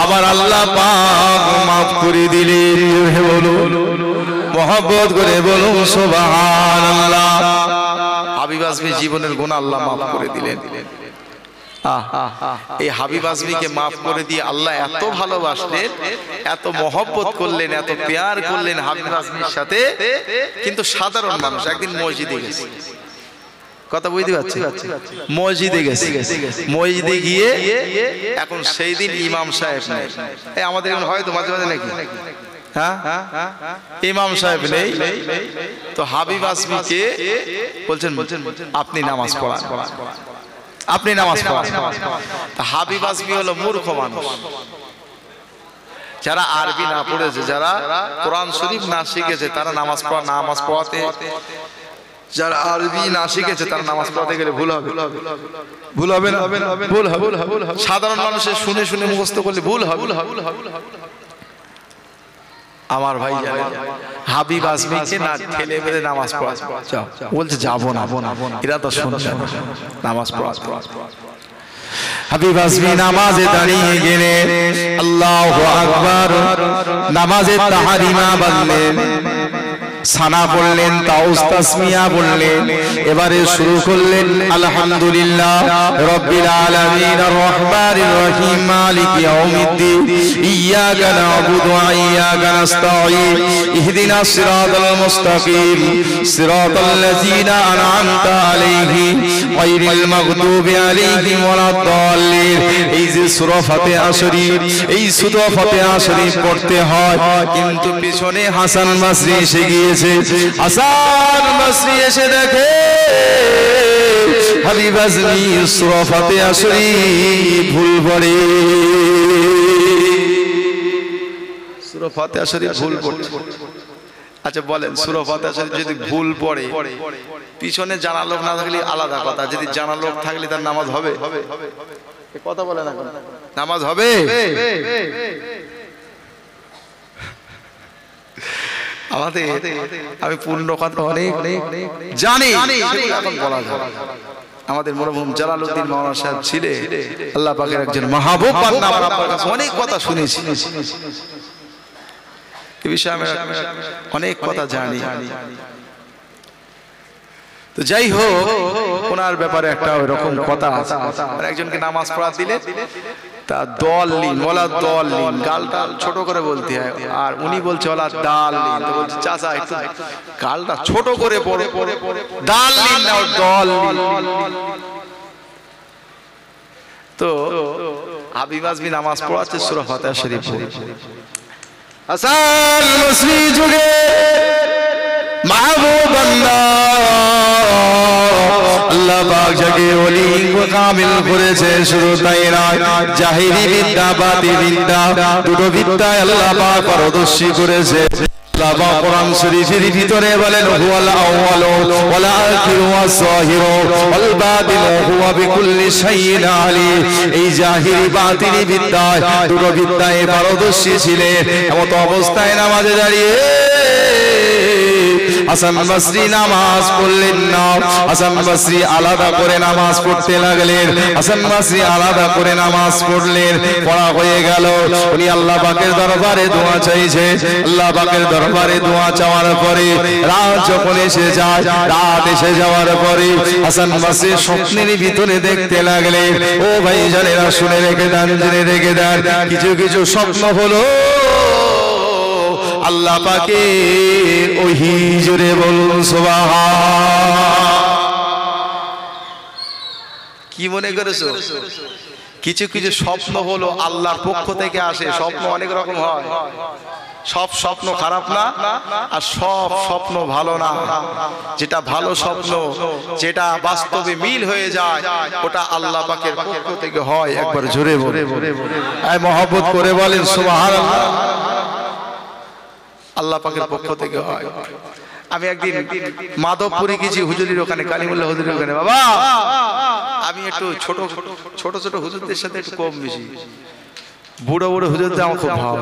আবার আল্লাহ পাক মাফ করে দিলেন। বলুন মহব্বত করে বলুন সুবহানাল্লাহ। হাবিব আসমি জীবনের গুনাহ আল্লাহ মাফ করে দিলেন। এই হাবিব আজমিকে মাফ করে দিয়ে আল্লাহ এত ভালোবাসলেন, এত মহব্বত করলেন, এত প্যার করলেন হাবিব আজমির সাথে। কিন্তু সাধারণ মানুষ একদিন মসজিদে গেছে, কথা বুঝতে পারছি, মসজিদে গেছে, মসজিদে গিয়ে এখন সেই দিন ইমাম সাহেব নেই। আমাদের এখন হয়তো মাঝে মাঝে নাকি ইমাম সাহেব নেই, তো হাবিব আজমিকে বলছেন আপনি নামাজ পড়ান, আপনি নামাজ পড়ান। হাবিব আজমি হলো মূর্খ মানুষ, যারা আরবি না পড়েছে, যারা কোরআন শরীফ না শিখেছে, তারা নামাজ পড়াতে, যারা আরবি না শিখেছে তারা নামাজ পড়াতে গেলে ভুল হবে, ভুল হবে না, ভুল হবে। সাধারণ মানুষের শুনে শুনে মুখস্থ করলে ভুল হবে। আমার ভাই জানেন হাবিব আজমিকে না ঠেলে বেঁধে নামাজ পড়া, বলছে যাবো না, এরা তো শুনছে নামাজ পড়া। হাবিব আজমি নামাজে দাঁড়িয়ে গেলেন, আল্লাহু আকবার, নামাজে তাহরিমা বললেন, সানা বললেন, তাউস তাসমিয়া বললেন, এবারে শুরু করলেন আলহামদুলিল্লাহ রাব্বিল আলামিন আর রহমানির রহিম মালিক ইয়াউমিদ্দিন ইয়্যাকা না'বুদু ওয়া ইয়্যাকা নাস্তাঈন ইহদিনাস সিরাতাল মুস্তাকিম সিরাতাল লাযীনা আন'আমতা আলাইহিম গায়রিল মাগদুবি আলাইহিম ওয়ালাদ-দাল্লিন। এই যে সূরা ফাতিহা শরীফ, এই সূরা ফাতিহা শরীফ পড়তে হয়, কিন্তু পিছনে হাসান বসরি এসে গিয়েছে। হাসান বসরি এসে দেখে হাবিব আজমি সূরা ফাতিহা শরীফ ভুল পড়ে, সূরা ফাতিহা শরীফ ভুল পড়ে। আচ্ছা বলেন, সূরা ফাতিহা শরীফ যদি ভুল পড়ে, পিছনে জানা লোক না থাকলে আলাদা কথা, যদি জানা লোক থাকলে তার নামাজ হবে? কথা বলে না, নামাজ হবে? আমাদের আমি পূর্ণ কথা অনেক জানি, এখন বলা যায়। আমাদের মরহুম জালালউদ্দিন মাওলানা সাহেব ছিলেন আল্লাহ পাকের একজন মাহবুব বান্দা, আমরা আপনার কাছে অনেক কথা শুনেছি, এই বিষয়ে আমি অনেক কথা জানি। তো যাই হোক, ওনার ব্যাপারে একটা ওইরকম কথা আছে। একজনকে নামাজ পড়া দিলে তা দল লিন, ওলা দল লিন, গালটা ছোট করে বলতে হয়, আর উনি বলছে ওলা ডাল লিন। তো বলছে চাচা একটু গালটা ছোট করে পড়ে, ডাল লিন না দল লিন। তো হাবিব আজমি নামাজ পড়াচ্ছে সূরা ফাতিহা শরীফ। হাসান বসরি যুগে মাহবুব বান্দা আল্লাহ পাক যাকে ওলি ও কামিল করেছে, শুধু তাই নয়, জাহিরি বিদ্যা বাতি বিদ্যা দুটো বিদ্যায় আল্লাহ পাক পারদর্শী করেছে। আল্লাহ পাক কোরআন শরীফের ভিতরে বলেন হুয়াল আউয়ালু ওয়াল আখিরু ওয়াস যাহিরু ওয়াল বাতিনু হুয়া বিকুল্লি শাইইন আলিম। এই জাহিরি বাতিনি বিদ্যায় দুটো বিদ্যায় পারদর্শী ছিলেন। এমত অবস্থায় নামাজে দাঁড়িয়ে হাসান বসরি নামাজ পড়লেন না, হাসান বসরি আলাদা করে নামাজ পড়তে লাগলেন। হাসান বসরি আলাদা করে নামাজ পড়লেন, পড়া হয়ে গেল। উনি আল্লাহ পাকের দরবারে দোয়া চাইছে। আল্লাহ পাকের দরবারে দোয়া চাওয়ার পরে রাত যখন এসে যায়, রাত এসে যাওয়ার পরে হাসান বসরি স্বপ্নের ভিতরে দেখতে লাগলেন। ও ভাই জানেরা, শুনে রেখে দেন, জেনে রেখে দেন, কিছু কিছু স্বপ্ন হলো আল্লাহ পাকের ওহী। জোরে বলুন সুবহান। কি মনে করেছো? কিছু কিছু স্বপ্ন হলো আল্লাহর পক্ষ থেকে আসে। স্বপ্ন অনেক রকম হয়, সব স্বপ্ন খারাপ না, আর সব স্বপ্ন ভালো না। যেটা ভালো স্বপ্ন, যেটা বাস্তবে মিল হয়ে যায়, ওটা আল্লাহ পাকের পক্ষ থেকে হয়। একবার জোরে বলে মহব্বত করে বলেন সুবহানাল্লাহ। আল্লাহ পাকের পক্ষ থেকে হয়। আমি একদিন মাধবপুরে গেছি, হুজুরির ওখানে, কালিমুল্লাহ হুজুরির ওখানে। বাবা, আমি একটু ছোট ছোট হুজুরদের সাথে একটু কম বেশি, বুড়ো বুড়ো হুজুরদের আমার খুব ভাব।